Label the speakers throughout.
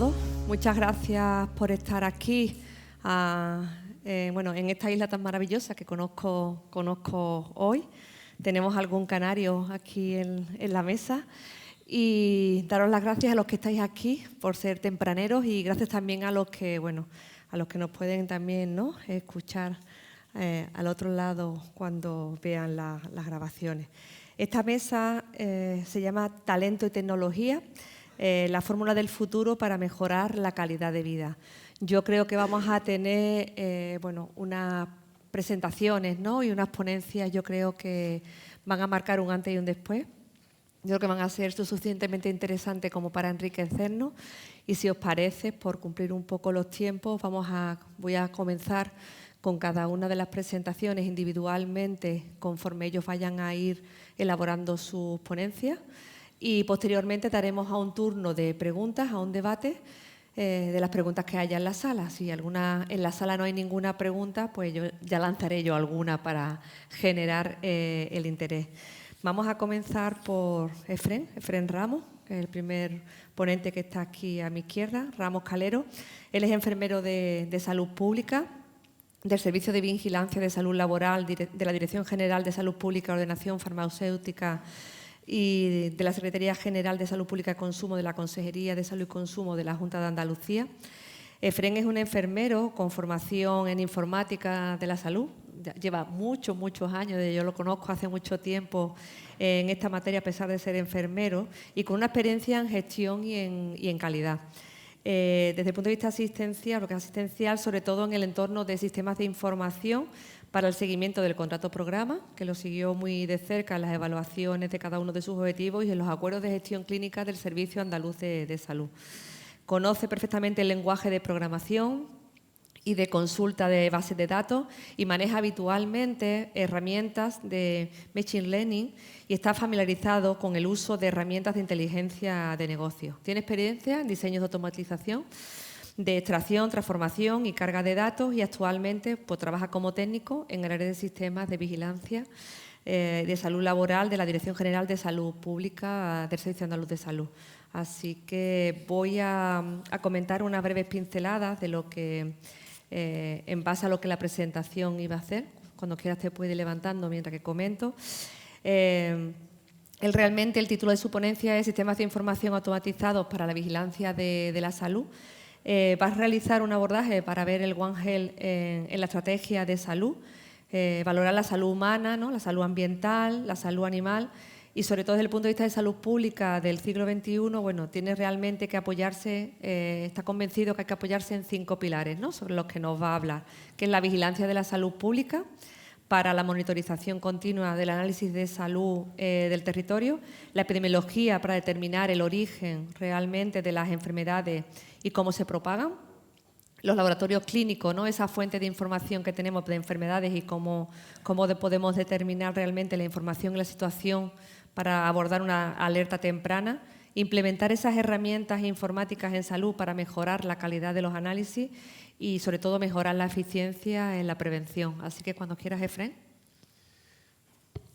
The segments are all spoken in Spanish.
Speaker 1: todos. Muchas gracias por estar aquí, en esta isla tan maravillosa que conozco hoy. Tenemos algún canario aquí en la mesa. Y daros las gracias a los que estáis aquí por ser tempraneros y gracias también a los que nos pueden también, ¿no?, escuchar al otro lado cuando vean las grabaciones. Esta mesa se llama Talento y Tecnología, la fórmula del futuro para mejorar la calidad de vida. Yo creo que vamos a tener unas presentaciones, ¿no?, y unas ponencias, yo creo que van a marcar un antes y un después. Yo creo que van a ser suficientemente interesantes como para enriquecernos y si os parece, por cumplir un poco los tiempos, voy a comenzar con cada una de las presentaciones individualmente conforme ellos vayan a ir elaborando sus ponencias y posteriormente daremos a un turno de preguntas, a un debate de las preguntas que haya en la sala. Si en la sala no hay ninguna pregunta, pues ya lanzaré yo alguna para generar el interés. Vamos a comenzar por Efrén Ramos, que es el primer ponente que está aquí a mi izquierda, Ramos Calero. Él es enfermero de Salud Pública, del Servicio de Vigilancia de Salud Laboral, de la Dirección General de Salud Pública, Ordenación Farmacéutica y de la Secretaría General de Salud Pública y Consumo de la Consejería de Salud y Consumo de la Junta de Andalucía. Efrén es un enfermero con formación en informática de la salud. Lleva muchos años, yo lo conozco hace mucho tiempo en esta materia a pesar de ser enfermero y con una experiencia en gestión y en calidad. Desde el punto de vista asistencial, sobre todo en el entorno de sistemas de información para el seguimiento del contrato programa, que lo siguió muy de cerca en las evaluaciones de cada uno de sus objetivos y en los acuerdos de gestión clínica del Servicio Andaluz de Salud. Conoce perfectamente el lenguaje de programación y de consulta de bases de datos y maneja habitualmente herramientas de Machine Learning y está familiarizado con el uso de herramientas de inteligencia de negocio. Tiene experiencia en diseños de automatización, de extracción, transformación y carga de datos y actualmente trabaja como técnico en el área de sistemas de vigilancia de salud laboral de la Dirección General de Salud Pública del Servicio Andaluz de Salud. Así que voy a comentar unas breves pinceladas de lo que, en base a lo que la presentación iba a hacer. Cuando quieras te puedes ir levantando mientras que comento. El título de su ponencia es Sistemas de Información Automatizados para la Vigilancia de la Salud. Va a realizar un abordaje para ver el One Health en la estrategia de salud, valorar la salud humana, ¿no?, la salud ambiental, la salud animal y sobre todo desde el punto de vista de salud pública del siglo XXI, tiene realmente que apoyarse, está convencido que hay que apoyarse en 5 pilares, ¿no?, sobre los que nos va a hablar, que es la vigilancia de la salud pública para la monitorización continua del análisis de salud del territorio, la epidemiología para determinar el origen realmente de las enfermedades y cómo se propagan, los laboratorios clínicos, ¿no?, esa fuente de información que tenemos de enfermedades y cómo podemos determinar realmente la información y la situación para abordar una alerta temprana, implementar esas herramientas informáticas en salud para mejorar la calidad de los análisis y, sobre todo, mejorar la eficiencia en la prevención. Así que, cuando quieras, Efrén.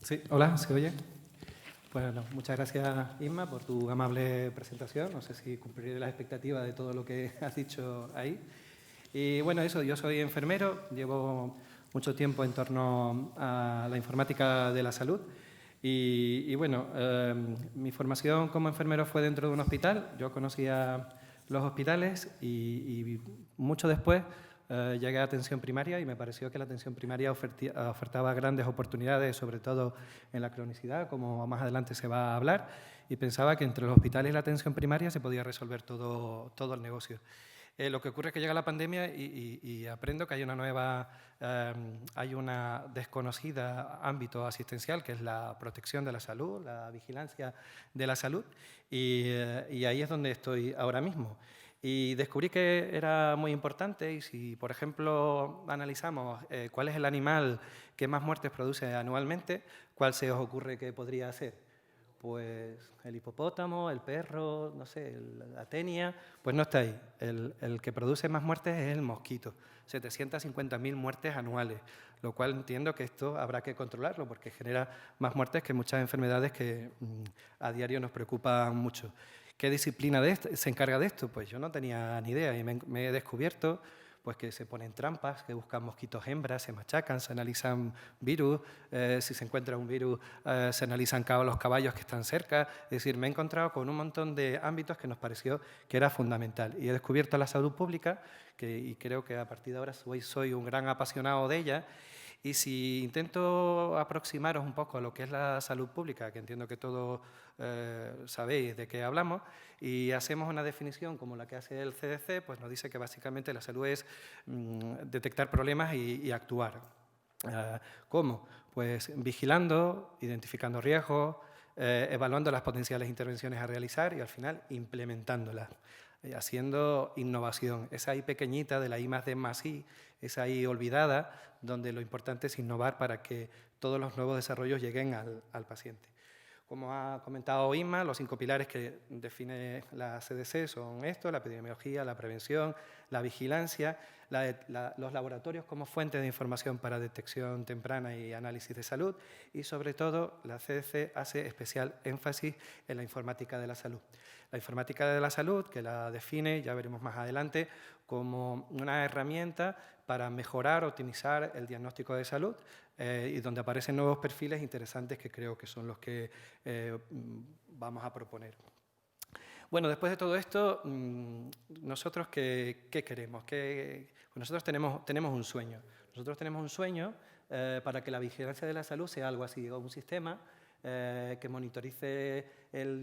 Speaker 2: Sí, hola, ¿se oye? Bueno, muchas gracias, Isma, por tu amable presentación. No sé si cumpliré las expectativas de todo lo que has dicho ahí. Y bueno, yo soy enfermero, llevo mucho tiempo en torno a la informática de la salud y mi formación como enfermero fue dentro de un hospital. Yo conocía los hospitales y mucho después llegué a atención primaria y me pareció que la atención primaria ofertaba grandes oportunidades, sobre todo en la cronicidad, como más adelante se va a hablar, y pensaba que entre los hospitales y la atención primaria se podía resolver todo el negocio. Lo que ocurre es que llega la pandemia y aprendo que hay hay una desconocida ámbito asistencial, que es la protección de la salud, la vigilancia de la salud, y ahí es donde estoy ahora mismo. Y descubrí que era muy importante y si, por ejemplo, analizamos cuál es el animal que más muertes produce anualmente, ¿cuál se os ocurre que podría ser? Pues el hipopótamo, el perro, no sé, la tenia, pues no está ahí. El que produce más muertes es el mosquito, 750.000 muertes anuales, lo cual entiendo que esto habrá que controlarlo porque genera más muertes que muchas enfermedades que a diario nos preocupan mucho. ¿Qué disciplina se encarga de esto? Pues yo no tenía ni idea y me he descubierto pues que se ponen trampas, que buscan mosquitos hembras, se machacan, se analizan virus, si se encuentra un virus se analizan los caballos que están cerca. Es decir, me he encontrado con un montón de ámbitos que nos pareció que era fundamental. Y he descubierto la salud pública y creo que a partir de ahora soy un gran apasionado de ella. Y si intento aproximaros un poco a lo que es la salud pública, que entiendo que todos sabéis de qué hablamos, y hacemos una definición como la que hace el CDC, pues nos dice que básicamente la salud es detectar problemas y actuar. ¿Cómo? Pues vigilando, identificando riesgos, evaluando las potenciales intervenciones a realizar y al final implementándolas, haciendo innovación. Esa I pequeñita de la I+D+I, esa I olvidada, donde lo importante es innovar para que todos los nuevos desarrollos lleguen al paciente. Como ha comentado Inma, los 5 pilares que define la CDC son esto: la epidemiología, la prevención, la vigilancia, los laboratorios como fuente de información para detección temprana y análisis de salud, y sobre todo la CDC hace especial énfasis en la informática de la salud. La informática de la salud, que la define, ya veremos más adelante, como una herramienta para mejorar, optimizar el diagnóstico de salud y donde aparecen nuevos perfiles interesantes que creo que son los que vamos a proponer. Bueno, después de todo esto, ¿nosotros qué queremos? Pues nosotros tenemos un sueño. Nosotros tenemos un sueño para que la vigilancia de la salud sea algo así, un sistema que monitorice el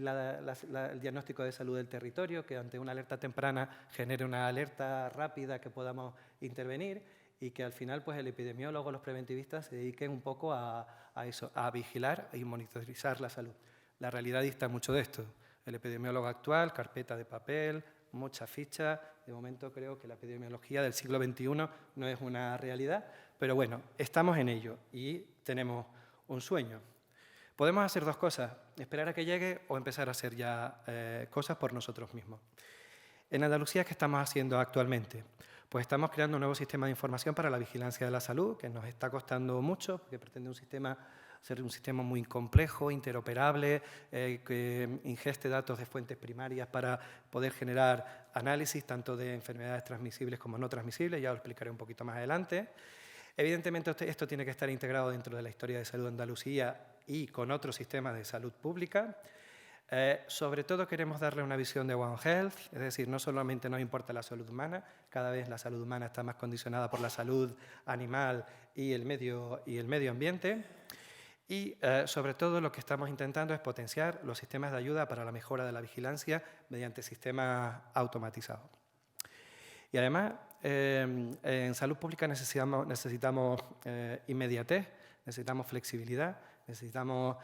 Speaker 2: diagnóstico de salud del territorio, que ante una alerta temprana genere una alerta rápida que podamos intervenir y que al final pues, el epidemiólogo, los preventivistas se dediquen un poco a eso, a vigilar y monitorizar la salud. La realidad dista mucho de esto. El epidemiólogo actual, carpeta de papel, mucha ficha. De momento creo que la epidemiología del siglo XXI no es una realidad, pero bueno, estamos en ello y tenemos un sueño. Podemos hacer dos cosas: esperar a que llegue o empezar a hacer ya cosas por nosotros mismos. En Andalucía, ¿qué estamos haciendo actualmente? Pues estamos creando un nuevo sistema de información para la vigilancia de la salud, que nos está costando mucho, porque pretende ser un sistema muy complejo, interoperable, que ingeste datos de fuentes primarias para poder generar análisis tanto de enfermedades transmisibles como no transmisibles, ya lo explicaré un poquito más adelante. Evidentemente, esto tiene que estar integrado dentro de la historia de salud de Andalucía y con otros sistemas de salud pública. Sobre todo queremos darle una visión de One Health, es decir, no solamente nos importa la salud humana, cada vez la salud humana está más condicionada por la salud animal y el medio ambiente. Y sobre todo lo que estamos intentando es potenciar los sistemas de ayuda para la mejora de la vigilancia mediante sistemas automatizados. Y además, en salud pública necesitamos inmediatez, necesitamos flexibilidad, necesitamos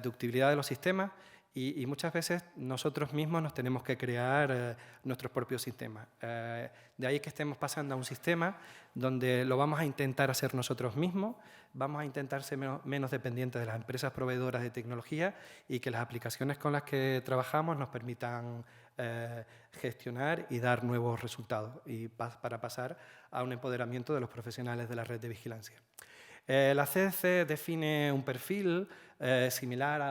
Speaker 2: ductibilidad de los sistemas y muchas veces nosotros mismos nos tenemos que crear nuestros propios sistemas. De ahí que estemos pasando a un sistema donde lo vamos a intentar hacer nosotros mismos, vamos a intentar ser menos dependientes de las empresas proveedoras de tecnología y que las aplicaciones con las que trabajamos nos permitan gestionar y dar nuevos resultados y para pasar a un empoderamiento de los profesionales de la red de vigilancia. La CDC define un perfil similar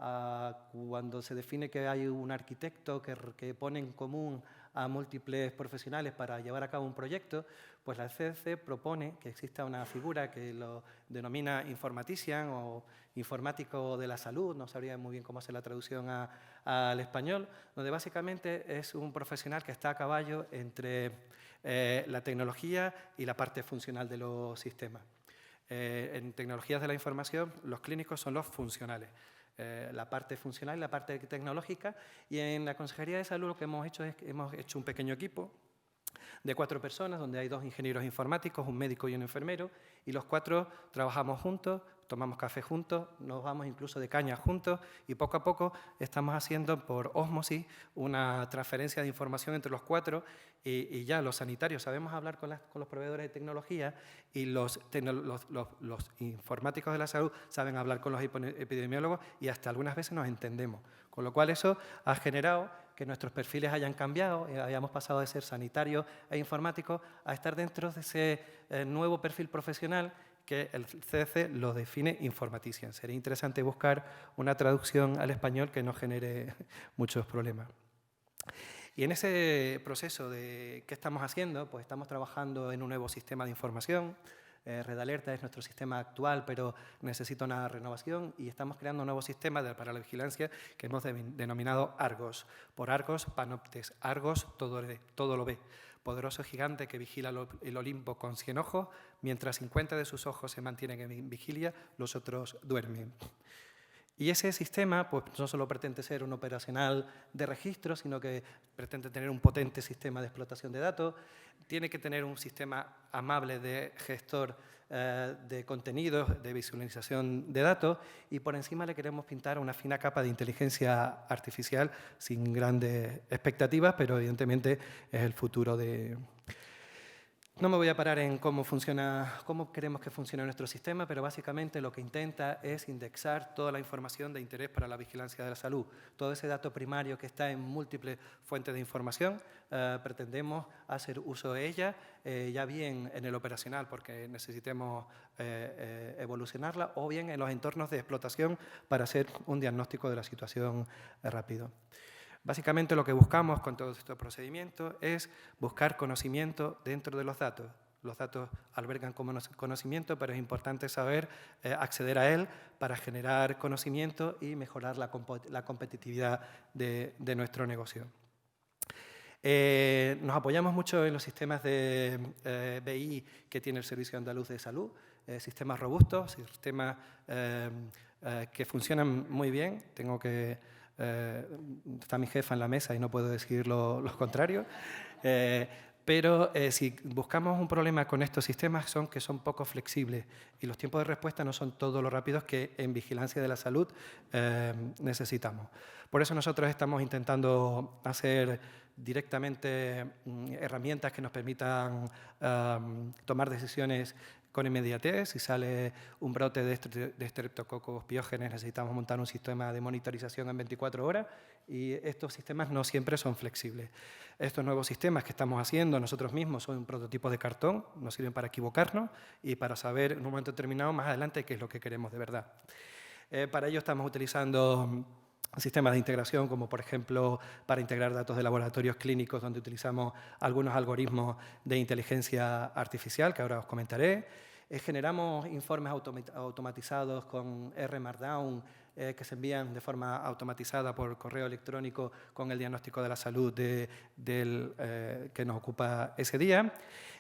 Speaker 2: a cuando se define que hay un arquitecto que pone en común a múltiples profesionales para llevar a cabo un proyecto, pues la CDC propone que exista una figura que lo denomina informatician o informático de la salud, no sabría muy bien cómo hacer la traducción al español, donde básicamente es un profesional que está a caballo entre la tecnología y la parte funcional de los sistemas. En tecnologías de la información, los clínicos son los funcionales. La parte funcional y la parte tecnológica, y en la Consejería de Salud lo que hemos hecho es que hemos hecho un pequeño equipo de 4 personas, donde hay 2 ingenieros informáticos, un médico y un enfermero, y los 4 trabajamos juntos, tomamos café juntos, nos vamos incluso de caña juntos, y poco a poco estamos haciendo por ósmosis una transferencia de información entre los 4, y ya los sanitarios sabemos hablar con los proveedores de tecnología, y los informáticos de la salud saben hablar con los epidemiólogos, y hasta algunas veces nos entendemos. Con lo cual eso ha generado que nuestros perfiles hayan cambiado, hayamos pasado de ser sanitarios e informáticos a estar dentro de ese nuevo perfil profesional que el CDC lo define informatician. Sería interesante buscar una traducción al español que no genere muchos problemas. Y en ese proceso de qué estamos haciendo, pues estamos trabajando en un nuevo sistema de información. Red Alerta es nuestro sistema actual, pero necesita una renovación y estamos creando un nuevo sistema para la vigilancia que hemos denominado Argos. Por Argos, Panoptes. Argos, todo lo ve. Poderoso gigante que vigila el Olimpo con 100 ojos, mientras 50 de sus ojos se mantienen en vigilia, los otros duermen. Y ese sistema pues, no solo pretende ser un operacional de registro, sino que pretende tener un potente sistema de explotación de datos, tiene que tener un sistema amable de gestor de contenidos, de visualización de datos, y por encima le queremos pintar una fina capa de inteligencia artificial sin grandes expectativas, pero evidentemente es el futuro de... No me voy a parar en cómo queremos que funcione nuestro sistema, pero básicamente lo que intenta es indexar toda la información de interés para la vigilancia de la salud. Todo ese dato primario que está en múltiples fuentes de información, pretendemos hacer uso de ella, ya bien en el operacional, porque necesitemos evolucionarla, o bien en los entornos de explotación para hacer un diagnóstico de la situación rápido. Básicamente lo que buscamos con todos estos procedimientos es buscar conocimiento dentro de los datos. Los datos albergan conocimiento, pero es importante saber acceder a él para generar conocimiento y mejorar la competitividad de nuestro negocio. Nos apoyamos mucho en los sistemas de BI que tiene el Servicio Andaluz de Salud, sistemas robustos, sistemas que funcionan muy bien. Está mi jefa en la mesa y no puedo decir lo contrario, pero si buscamos un problema con estos sistemas son que son poco flexibles y los tiempos de respuesta no son todos los rápidos que en vigilancia de la salud necesitamos. Por eso nosotros estamos intentando hacer directamente herramientas que nos permitan tomar decisiones con inmediatez. Si sale un brote de Streptococcus pyogenes, necesitamos montar un sistema de monitorización en 24 horas y estos sistemas no siempre son flexibles. Estos nuevos sistemas que estamos haciendo nosotros mismos son prototipos de cartón, nos sirven para equivocarnos y para saber en un momento determinado más adelante qué es lo que queremos de verdad. Para ello estamos utilizando sistemas de integración, como por ejemplo para integrar datos de laboratorios clínicos, donde utilizamos algunos algoritmos de inteligencia artificial, que ahora os comentaré. Generamos informes automatizados con R Markdown que se envían de forma automatizada por correo electrónico con el diagnóstico de la salud que nos ocupa ese día.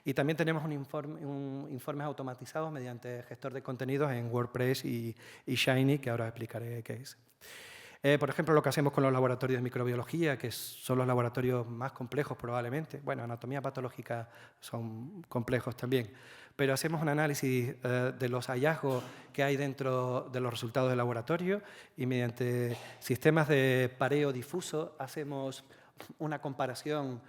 Speaker 2: Y también tenemos informes automatizados mediante gestor de contenidos en WordPress y Shiny, que ahora explicaré qué es. Por ejemplo, lo que hacemos con los laboratorios de microbiología, que son los laboratorios más complejos probablemente. Bueno, anatomía patológica son complejos también. Pero hacemos un análisis de los hallazgos que hay dentro de los resultados del laboratorio y mediante sistemas de pareo difuso hacemos una comparación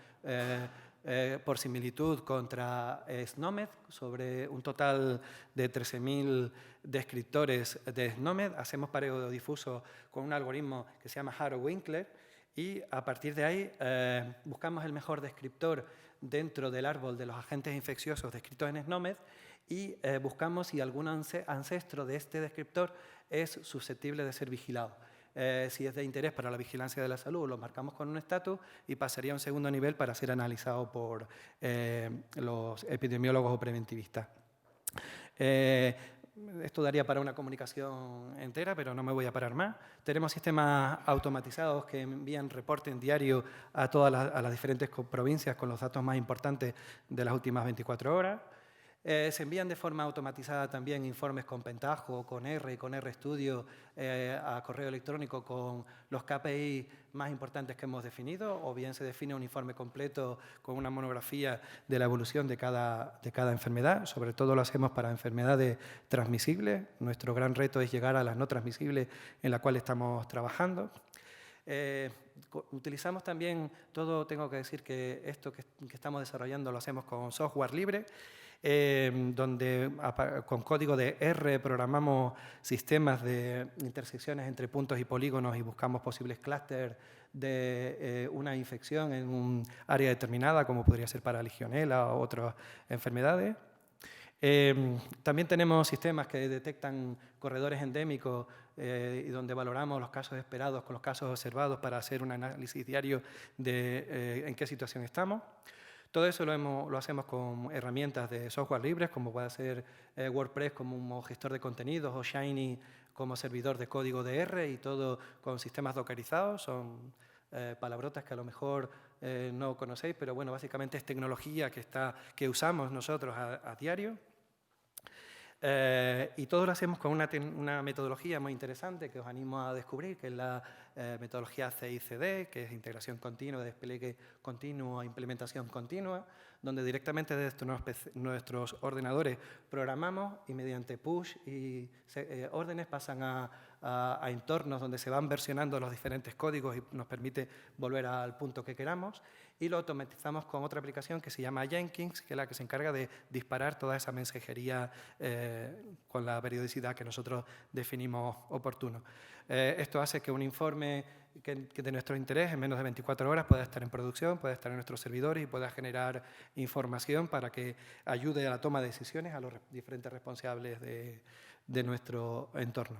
Speaker 2: por similitud contra SNOMED, sobre un total de 13.000 descriptores de SNOMED. Hacemos pareo difuso con un algoritmo que se llama Harrow-Winkler y a partir de ahí buscamos el mejor descriptor dentro del árbol de los agentes infecciosos descritos en SNOMED y buscamos si algún ancestro de este descriptor es susceptible de ser vigilado. Si es de interés para la vigilancia de la salud, lo marcamos con un estatus y pasaría a un segundo nivel para ser analizado por los epidemiólogos o preventivistas. Esto daría para una comunicación entera, pero no me voy a parar más. Tenemos sistemas automatizados que envían reporte en diario a las diferentes provincias con los datos más importantes de las últimas 24 horas. Se envían de forma automatizada también informes con Pentaho, con R y con RStudio a correo electrónico con los KPI más importantes que hemos definido, o bien se define un informe completo con una monografía de la evolución de cada enfermedad. Sobre todo lo hacemos para enfermedades transmisibles. Nuestro gran reto es llegar a las no transmisibles en las cuales estamos trabajando. Utilizamos también tengo que decir que esto que estamos desarrollando lo hacemos con software libre, donde con código de R programamos sistemas de intersecciones entre puntos y polígonos y buscamos posibles clústeres de una infección en un área determinada, como podría ser para Legionella o otras enfermedades. También tenemos sistemas que detectan corredores endémicos y donde valoramos los casos esperados con los casos observados para hacer un análisis diario de en qué situación estamos. Todo eso lo hacemos con herramientas de software libres, como puede ser WordPress como gestor de contenidos o Shiny como servidor de código DR, y todo con sistemas dockerizados. Son palabrotas que a lo mejor no conocéis, pero bueno, básicamente es tecnología que usamos nosotros a diario. Y todo lo hacemos con una metodología muy interesante que os animo a descubrir, que es la metodología CICD, que es integración continua, despliegue continuo e implementación continua, donde directamente desde nuestros ordenadores programamos y mediante push y órdenes pasan a entornos donde se van versionando los diferentes códigos y nos permite volver al punto que queramos. Y lo automatizamos con otra aplicación que se llama Jenkins, que es la que se encarga de disparar toda esa mensajería con la periodicidad que nosotros definimos oportuno. Esto hace que un informe que de nuestro interés en menos de 24 horas pueda estar en producción, pueda estar en nuestros servidores y pueda generar información para que ayude a la toma de decisiones a los diferentes responsables de nuestro entorno.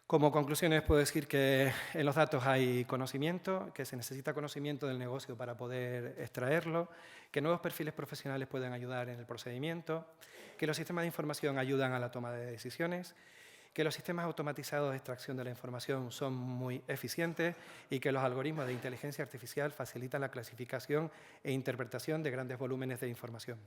Speaker 2: Como conclusiones puedo decir que en los datos hay conocimiento, que se necesita conocimiento del negocio para poder extraerlo, que nuevos perfiles profesionales pueden ayudar en el procedimiento, que los sistemas de información ayudan a la toma de decisiones, que los sistemas automatizados de extracción de la información son muy eficientes y que los algoritmos de inteligencia artificial facilitan la clasificación e interpretación de grandes volúmenes de información.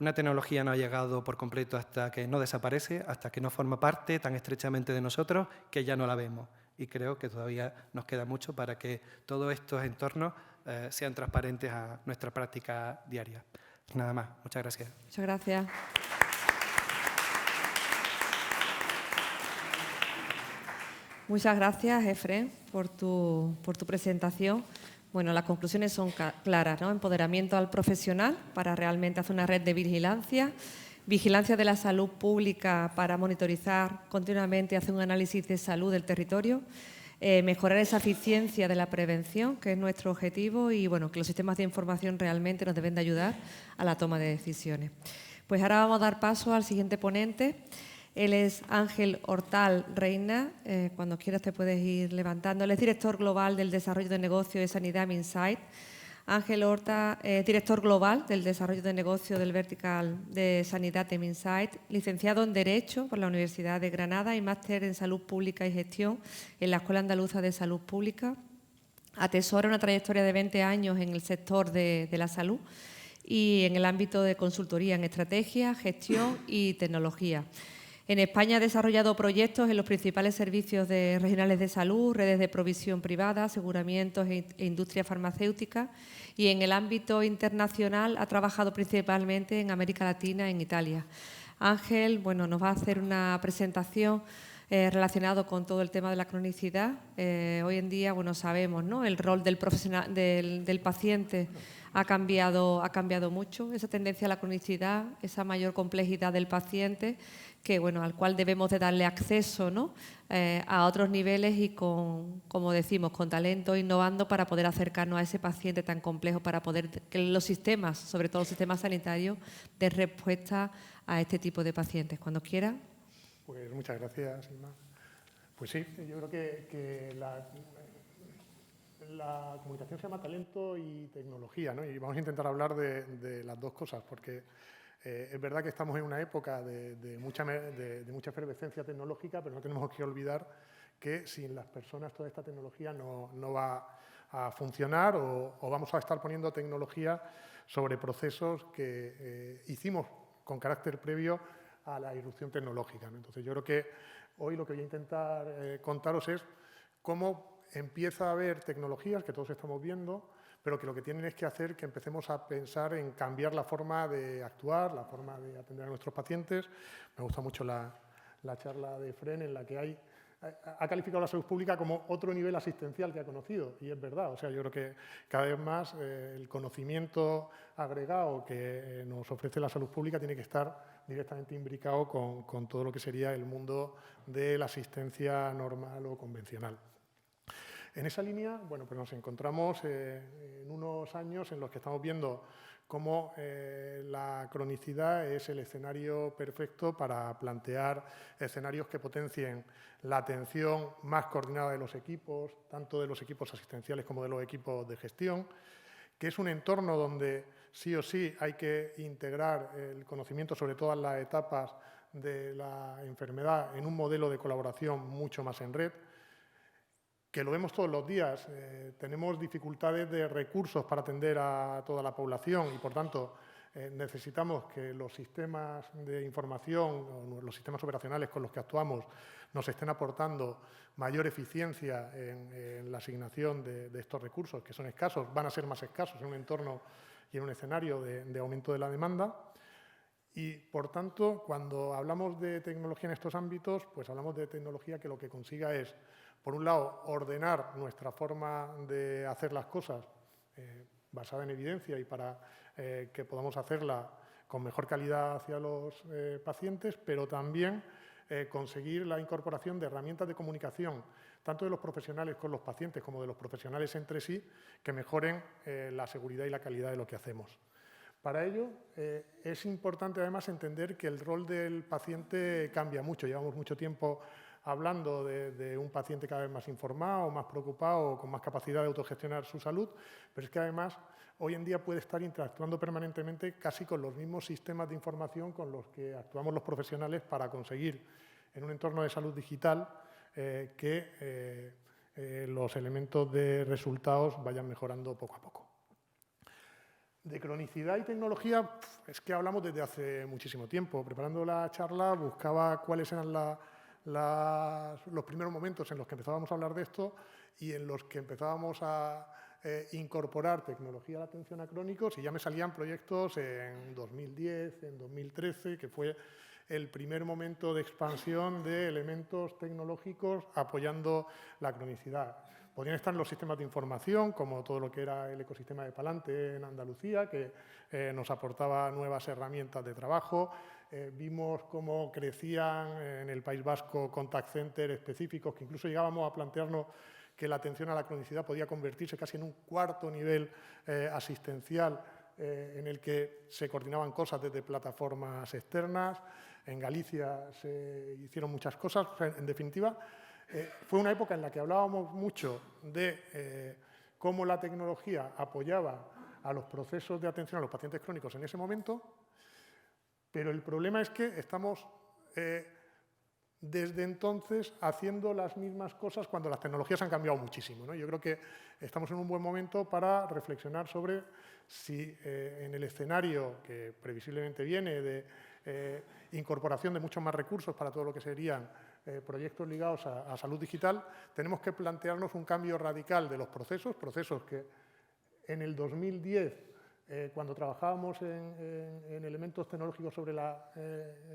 Speaker 2: Una tecnología no ha llegado por completo hasta que no desaparece, hasta que no forma parte tan estrechamente de nosotros que ya no la vemos. Y creo que todavía nos queda mucho para que todos estos entornos sean transparentes a nuestra práctica diaria. Nada más. Muchas gracias.
Speaker 1: Muchas gracias. Muchas gracias, Efrén, por tu presentación. Bueno, las conclusiones son claras, ¿no? Empoderamiento al profesional para realmente hacer una red de vigilancia, vigilancia de la salud pública para monitorizar continuamente y hacer un análisis de salud del territorio, mejorar esa eficiencia de la prevención, que es nuestro objetivo, y bueno, que los sistemas de información realmente nos deben de ayudar a la toma de decisiones. Pues ahora vamos a dar paso al siguiente ponente. Él es Ángel Hortal Reina. Cuando quieras te puedes ir levantando. Él es director global del desarrollo de negocio de Sanidad Minsight. Ángel Horta, director global del desarrollo de negocio del vertical de Sanidad de Minsight, licenciado en Derecho por la Universidad de Granada y máster en Salud Pública y Gestión en la Escuela Andaluza de Salud Pública. Atesora una trayectoria de 20 años en el sector de la salud y en el ámbito de consultoría en estrategia, gestión y tecnología. En España ha desarrollado proyectos en los principales servicios regionales de salud, redes de provisión privada, aseguramientos e industria farmacéutica, y en el ámbito internacional ha trabajado principalmente en América Latina, en Italia. Ángel, bueno, nos va a hacer una presentación relacionado con todo el tema de la cronicidad. Hoy en día, bueno, sabemos, ¿no? El rol del profesional, del paciente ha cambiado mucho. Esa tendencia a la cronicidad, esa mayor complejidad del paciente, que, bueno, al cual debemos de darle acceso, ¿no? A otros niveles y con, como decimos, con talento, innovando para poder acercarnos a ese paciente tan complejo, para poder que los sistemas, sobre todo los sistemas sanitarios, den respuesta a este tipo de pacientes. Cuando quiera.
Speaker 3: Pues muchas gracias, Inma. Pues sí, yo creo que la comunicación se llama talento y tecnología, ¿no? Y vamos a intentar hablar de las dos cosas, porque es verdad que estamos en una época de mucha efervescencia tecnológica, pero no tenemos que olvidar que sin las personas toda esta tecnología no va a funcionar, o vamos a estar poniendo tecnología sobre procesos que hicimos con carácter previo a la irrupción tecnológica, ¿no? Entonces, yo creo que hoy lo que voy a intentar contaros es cómo empieza a haber tecnologías que todos estamos viendo, pero que lo que tienen es que hacer que empecemos a pensar en cambiar la forma de actuar, la forma de atender a nuestros pacientes. Me gusta mucho la charla de Efrén, en la que ha calificado la salud pública como otro nivel asistencial que ha conocido, y es verdad. O sea, yo creo que cada vez más el conocimiento agregado que nos ofrece la salud pública tiene que estar directamente imbricado con todo lo que sería el mundo de la asistencia normal o convencional. En esa línea, bueno, pues nos encontramos en unos años en los que estamos viendo cómo la cronicidad es el escenario perfecto para plantear escenarios que potencien la atención más coordinada de los equipos, tanto de los equipos asistenciales como de los equipos de gestión, que es un entorno donde sí o sí hay que integrar el conocimiento sobre todas las etapas de la enfermedad en un modelo de colaboración mucho más en red, que lo vemos todos los días. Tenemos dificultades de recursos para atender a toda la población y, por tanto, necesitamos que los sistemas de información o los sistemas operacionales con los que actuamos nos estén aportando mayor eficiencia en la asignación de estos recursos, que son escasos, van a ser más escasos en un entorno y en un escenario de aumento de la demanda. Y, por tanto, cuando hablamos de tecnología en estos ámbitos, pues hablamos de tecnología que lo que consiga es, por un lado, ordenar nuestra forma de hacer las cosas basada en evidencia y para que podamos hacerla con mejor calidad hacia los pacientes, pero también conseguir la incorporación de herramientas de comunicación, tanto de los profesionales con los pacientes como de los profesionales entre sí, que mejoren la seguridad y la calidad de lo que hacemos. Para ello, es importante además entender que el rol del paciente cambia mucho. Llevamos mucho tiempo hablando de un paciente cada vez más informado, más preocupado, con más capacidad de autogestionar su salud, pero es que además hoy en día puede estar interactuando permanentemente casi con los mismos sistemas de información con los que actuamos los profesionales para conseguir, en un entorno de salud digital, que los elementos de resultados vayan mejorando poco a poco. De cronicidad y tecnología, es que hablamos desde hace muchísimo tiempo. Preparando la charla buscaba cuáles eran los primeros momentos en los que empezábamos a hablar de esto y en los que empezábamos a incorporar tecnología de atención a crónicos, y ya me salían proyectos en 2010, en 2013, que fue el primer momento de expansión de elementos tecnológicos apoyando la cronicidad. Podrían estar en los sistemas de información, como todo lo que era el ecosistema de Palante en Andalucía, que nos aportaba nuevas herramientas de trabajo. Vimos cómo crecían en el País Vasco contact center específicos, que incluso llegábamos a plantearnos que la atención a la cronicidad podía convertirse casi en un cuarto nivel asistencial en el que se coordinaban cosas desde plataformas externas. En Galicia se hicieron muchas cosas. En definitiva, fue una época en la que hablábamos mucho de cómo la tecnología apoyaba a los procesos de atención a los pacientes crónicos en ese momento, pero el problema es que estamos desde entonces haciendo las mismas cosas cuando las tecnologías han cambiado muchísimo, ¿no? Yo creo que estamos en un buen momento para reflexionar sobre si en el escenario que previsiblemente viene de incorporación de muchos más recursos para todo lo que serían proyectos ligados a salud digital, tenemos que plantearnos un cambio radical de los procesos que en el 2010, cuando trabajábamos en elementos tecnológicos sobre la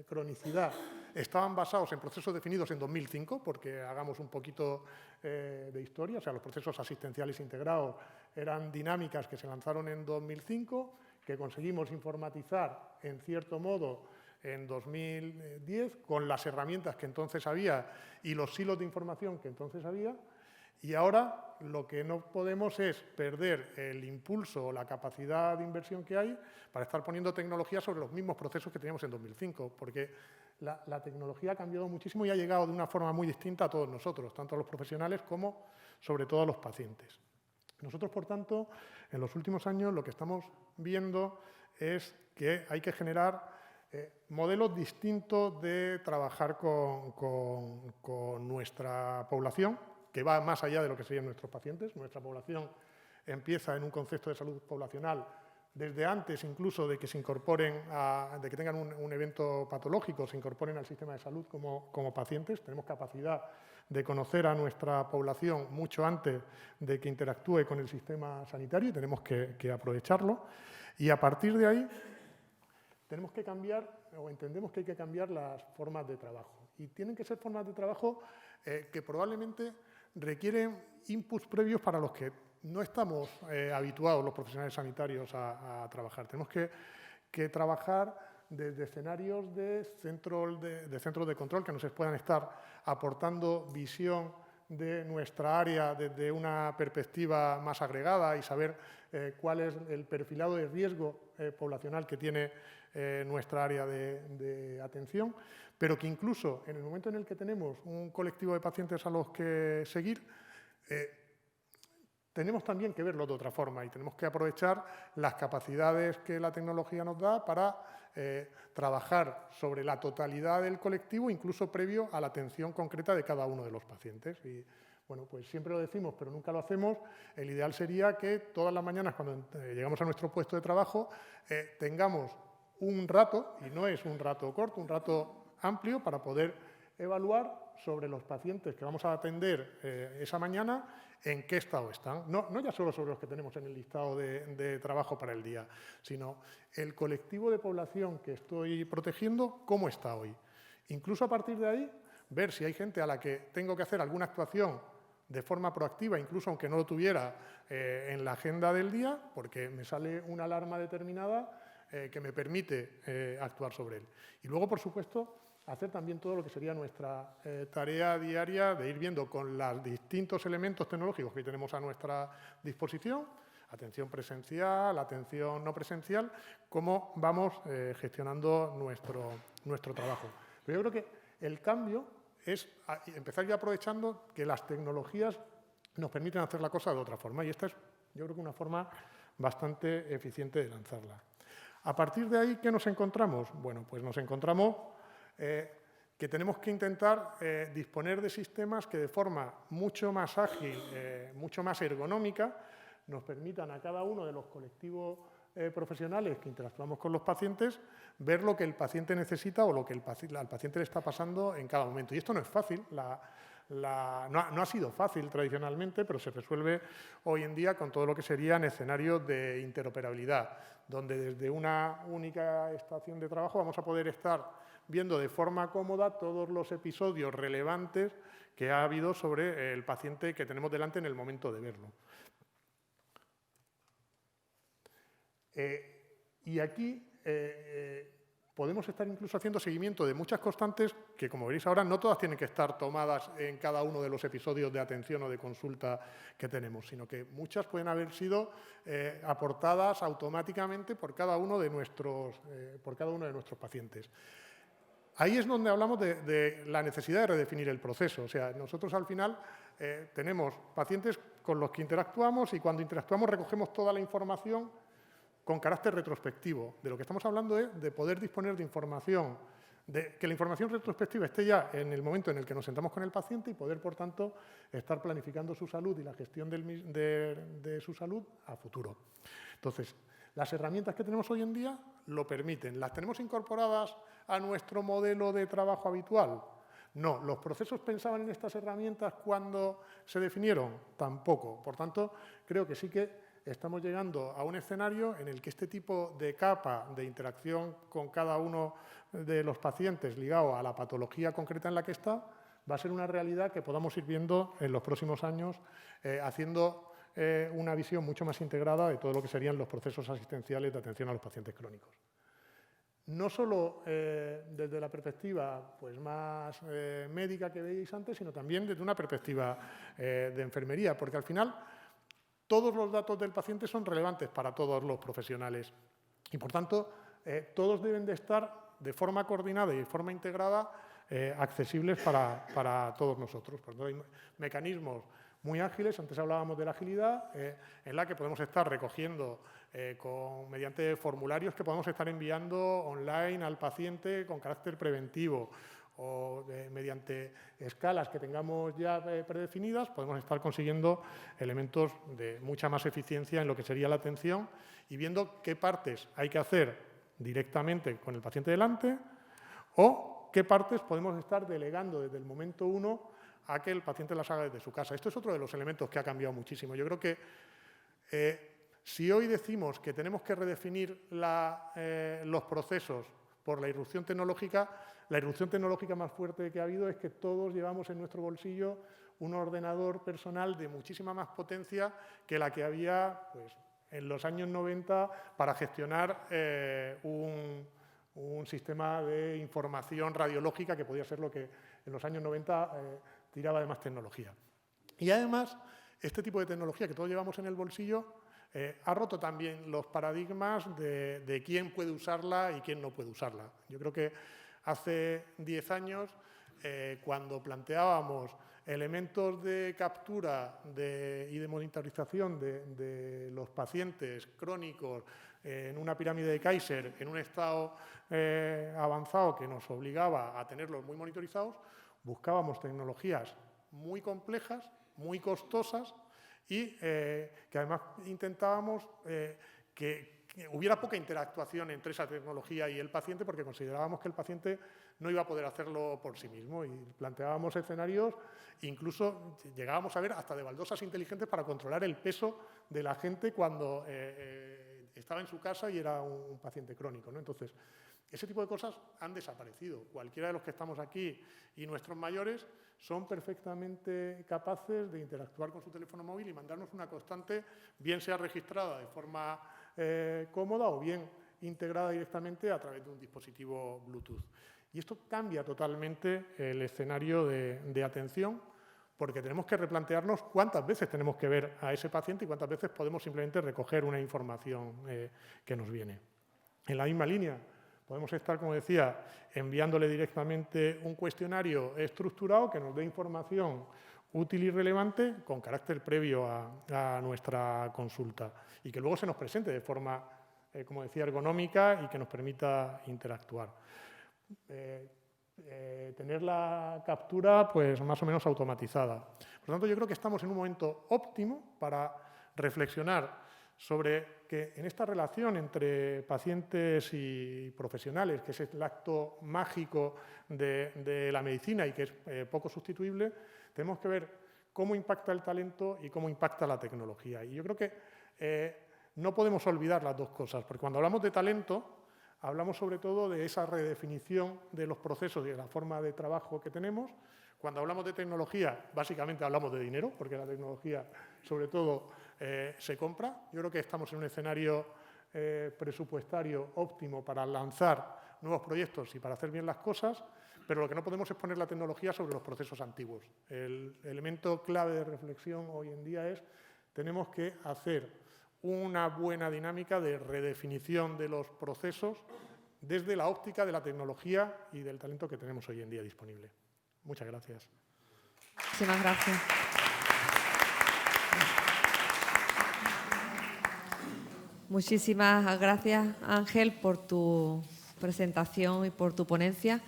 Speaker 3: cronicidad, estaban basados en procesos definidos en 2005, porque hagamos un poquito de historia, o sea, los procesos asistenciales integrados eran dinámicas que se lanzaron en 2005, que conseguimos informatizar en cierto modo en 2010 con las herramientas que entonces había y los silos de información que entonces había. Y ahora lo que no podemos es perder el impulso o la capacidad de inversión que hay para estar poniendo tecnología sobre los mismos procesos que teníamos en 2005, porque la tecnología ha cambiado muchísimo y ha llegado de una forma muy distinta a todos nosotros, tanto a los profesionales como, sobre todo, a los pacientes. Nosotros, por tanto, en los últimos años lo que estamos viendo es que hay que generar modelos distintos de trabajar con nuestra población, que va más allá de lo que serían nuestros pacientes. Nuestra población empieza en un concepto de salud poblacional desde antes incluso de que se incorporen, de que tengan un evento patológico, se incorporen al sistema de salud como pacientes. Tenemos capacidad de conocer a nuestra población mucho antes de que interactúe con el sistema sanitario y tenemos que aprovecharlo. Y a partir de ahí tenemos que cambiar, o entendemos que hay que cambiar las formas de trabajo. Y tienen que ser formas de trabajo que probablemente requieren inputs previos para los que no estamos habituados los profesionales sanitarios a trabajar. Tenemos que trabajar desde escenarios de centros de control que nos puedan estar aportando visión de nuestra área desde una perspectiva más agregada y saber cuál es el perfilado de riesgo poblacional que tiene nuestra área de atención, pero que incluso en el momento en el que tenemos un colectivo de pacientes a los que seguir, tenemos también que verlo de otra forma y tenemos que aprovechar las capacidades que la tecnología nos da para trabajar sobre la totalidad del colectivo, incluso previo a la atención concreta de cada uno de los pacientes. Y, bueno, pues siempre lo decimos, pero nunca lo hacemos. El ideal sería que todas las mañanas, cuando llegamos a nuestro puesto de trabajo, tengamos un rato, y no es un rato corto, un rato amplio, para poder evaluar sobre los pacientes que vamos a atender esa mañana, en qué estado están. No ya solo sobre los que tenemos en el listado de trabajo para el día, sino el colectivo de población que estoy protegiendo, cómo está hoy. Incluso a partir de ahí, ver si hay gente a la que tengo que hacer alguna actuación de forma proactiva, incluso aunque no lo tuviera en la agenda del día, porque me sale una alarma determinada que me permite actuar sobre él. Y luego, por supuesto, hacer también todo lo que sería nuestra tarea diaria de ir viendo con los distintos elementos tecnológicos que tenemos a nuestra disposición, atención presencial, atención no presencial, cómo vamos gestionando nuestro trabajo. Pero yo creo que el cambio es empezar ya aprovechando que las tecnologías nos permiten hacer la cosa de otra forma, y esta es, yo creo que una forma bastante eficiente de lanzarla. A partir de ahí, ¿qué nos encontramos? Bueno, pues nos encontramos que tenemos que intentar disponer de sistemas que de forma mucho más ágil, mucho más ergonómica, nos permitan a cada uno de los colectivos profesionales que interactuamos con los pacientes ver lo que el paciente necesita o lo que al paciente le está pasando en cada momento. Y esto no es fácil, no ha sido fácil tradicionalmente, pero se resuelve hoy en día con todo lo que serían escenarios de interoperabilidad, donde desde una única estación de trabajo vamos a poder estar viendo de forma cómoda todos los episodios relevantes que ha habido sobre el paciente que tenemos delante en el momento de verlo. Y aquí podemos estar incluso haciendo seguimiento de muchas constantes que, como veréis ahora, no todas tienen que estar tomadas en cada uno de los episodios de atención o de consulta que tenemos, sino que muchas pueden haber sido aportadas automáticamente por cada uno de nuestros pacientes. Ahí es donde hablamos de la necesidad de redefinir el proceso. O sea, nosotros al final tenemos pacientes con los que interactuamos y cuando interactuamos recogemos toda la información con carácter retrospectivo. De lo que estamos hablando es de poder disponer de información, de que la información retrospectiva esté ya en el momento en el que nos sentamos con el paciente y poder, por tanto, estar planificando su salud y la gestión de su salud a futuro. Entonces, las herramientas que tenemos hoy en día lo permiten. ¿Las tenemos incorporadas a nuestro modelo de trabajo habitual? No. ¿Los procesos pensaban en estas herramientas cuando se definieron? Tampoco. Por tanto, creo que sí que estamos llegando a un escenario en el que este tipo de capa de interacción con cada uno de los pacientes ligado a la patología concreta en la que está va a ser una realidad que podamos ir viendo en los próximos años haciendo una visión mucho más integrada de todo lo que serían los procesos asistenciales de atención a los pacientes crónicos. No solo desde la perspectiva pues, más médica que veis antes, sino también desde una perspectiva de enfermería, porque al final todos los datos del paciente son relevantes para todos los profesionales y, por tanto, todos deben de estar de forma coordinada y de forma integrada accesibles para todos nosotros. Por tanto, hay mecanismos muy ágiles, antes hablábamos de la agilidad, en la que podemos estar recogiendo mediante formularios que podemos estar enviando online al paciente con carácter preventivo o mediante escalas que tengamos ya predefinidas, podemos estar consiguiendo elementos de mucha más eficiencia en lo que sería la atención y viendo qué partes hay que hacer directamente con el paciente delante o qué partes podemos estar delegando desde el momento 1 a que el paciente las haga desde su casa. Esto es otro de los elementos que ha cambiado muchísimo. Yo creo que si hoy decimos que tenemos que redefinir los procesos por la irrupción tecnológica más fuerte que ha habido es que todos llevamos en nuestro bolsillo un ordenador personal de muchísima más potencia que la que había pues, en los años 90 para gestionar un sistema de información radiológica que podía ser lo que en los años 90 tiraba de más tecnología. Y además, este tipo de tecnología que todos llevamos en el bolsillo ha roto también los paradigmas de quién puede usarla y quién no puede usarla. Yo creo que hace 10 años, cuando planteábamos elementos de captura y de monitorización de los pacientes crónicos en una pirámide de Kaiser, en un estado avanzado que nos obligaba a tenerlos muy monitorizados, buscábamos tecnologías muy complejas, muy costosas y que además intentábamos que hubiera poca interactuación entre esa tecnología y el paciente, porque considerábamos que el paciente no iba a poder hacerlo por sí mismo, y planteábamos escenarios, incluso llegábamos a ver hasta de baldosas inteligentes para controlar el peso de la gente cuando estaba en su casa y era un paciente crónico, ¿no? Entonces, ese tipo de cosas han desaparecido. Cualquiera de los que estamos aquí y nuestros mayores son perfectamente capaces de interactuar con su teléfono móvil y mandarnos una constante, bien sea registrada de forma cómoda o bien integrada directamente a través de un dispositivo Bluetooth. Y esto cambia totalmente el escenario de atención, porque tenemos que replantearnos cuántas veces tenemos que ver a ese paciente y cuántas veces podemos simplemente recoger una información que nos viene. En la misma línea, podemos estar, como decía, enviándole directamente un cuestionario estructurado que nos dé información útil y relevante con carácter previo a nuestra consulta y que luego se nos presente de forma, como decía, ergonómica y que nos permita interactuar. Tener la captura pues, más o menos automatizada. Por lo tanto, yo creo que estamos en un momento óptimo para reflexionar sobre que en esta relación entre pacientes y profesionales, que es el acto mágico de la medicina y que es poco sustituible, tenemos que ver cómo impacta el talento y cómo impacta la tecnología. Y yo creo que no podemos olvidar las dos cosas, porque cuando hablamos de talento, hablamos sobre todo de esa redefinición de los procesos y de la forma de trabajo que tenemos. Cuando hablamos de tecnología, básicamente hablamos de dinero, porque la tecnología, sobre todo, se compra. Yo creo que estamos en un escenario presupuestario óptimo para lanzar nuevos proyectos y para hacer bien las cosas, pero lo que no podemos es poner la tecnología sobre los procesos antiguos. El elemento clave de reflexión hoy en día es tenemos que hacer una buena dinámica de redefinición de los procesos desde la óptica de la tecnología y del talento que tenemos hoy en día disponible. Muchas gracias.
Speaker 1: Muchísimas gracias. Muchísimas gracias, Ángel, por tu presentación y por tu ponencia.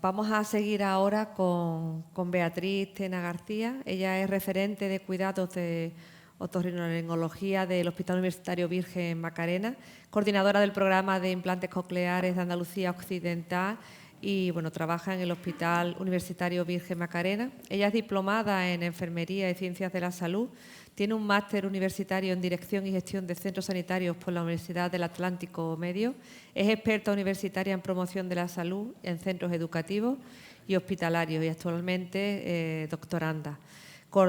Speaker 1: Vamos a seguir ahora con Beatriz Tena García. Ella es referente de cuidados de otorrinolaringología del Hospital Universitario Virgen Macarena, coordinadora del programa de implantes cocleares de Andalucía Occidental y bueno, trabaja en el Hospital Universitario Virgen Macarena. Ella es diplomada en Enfermería y Ciencias de la Salud, tiene un máster universitario en Dirección y Gestión de Centros Sanitarios por la Universidad del Atlántico Medio, es experta universitaria en promoción de la salud en centros educativos y hospitalarios y actualmente doctoranda.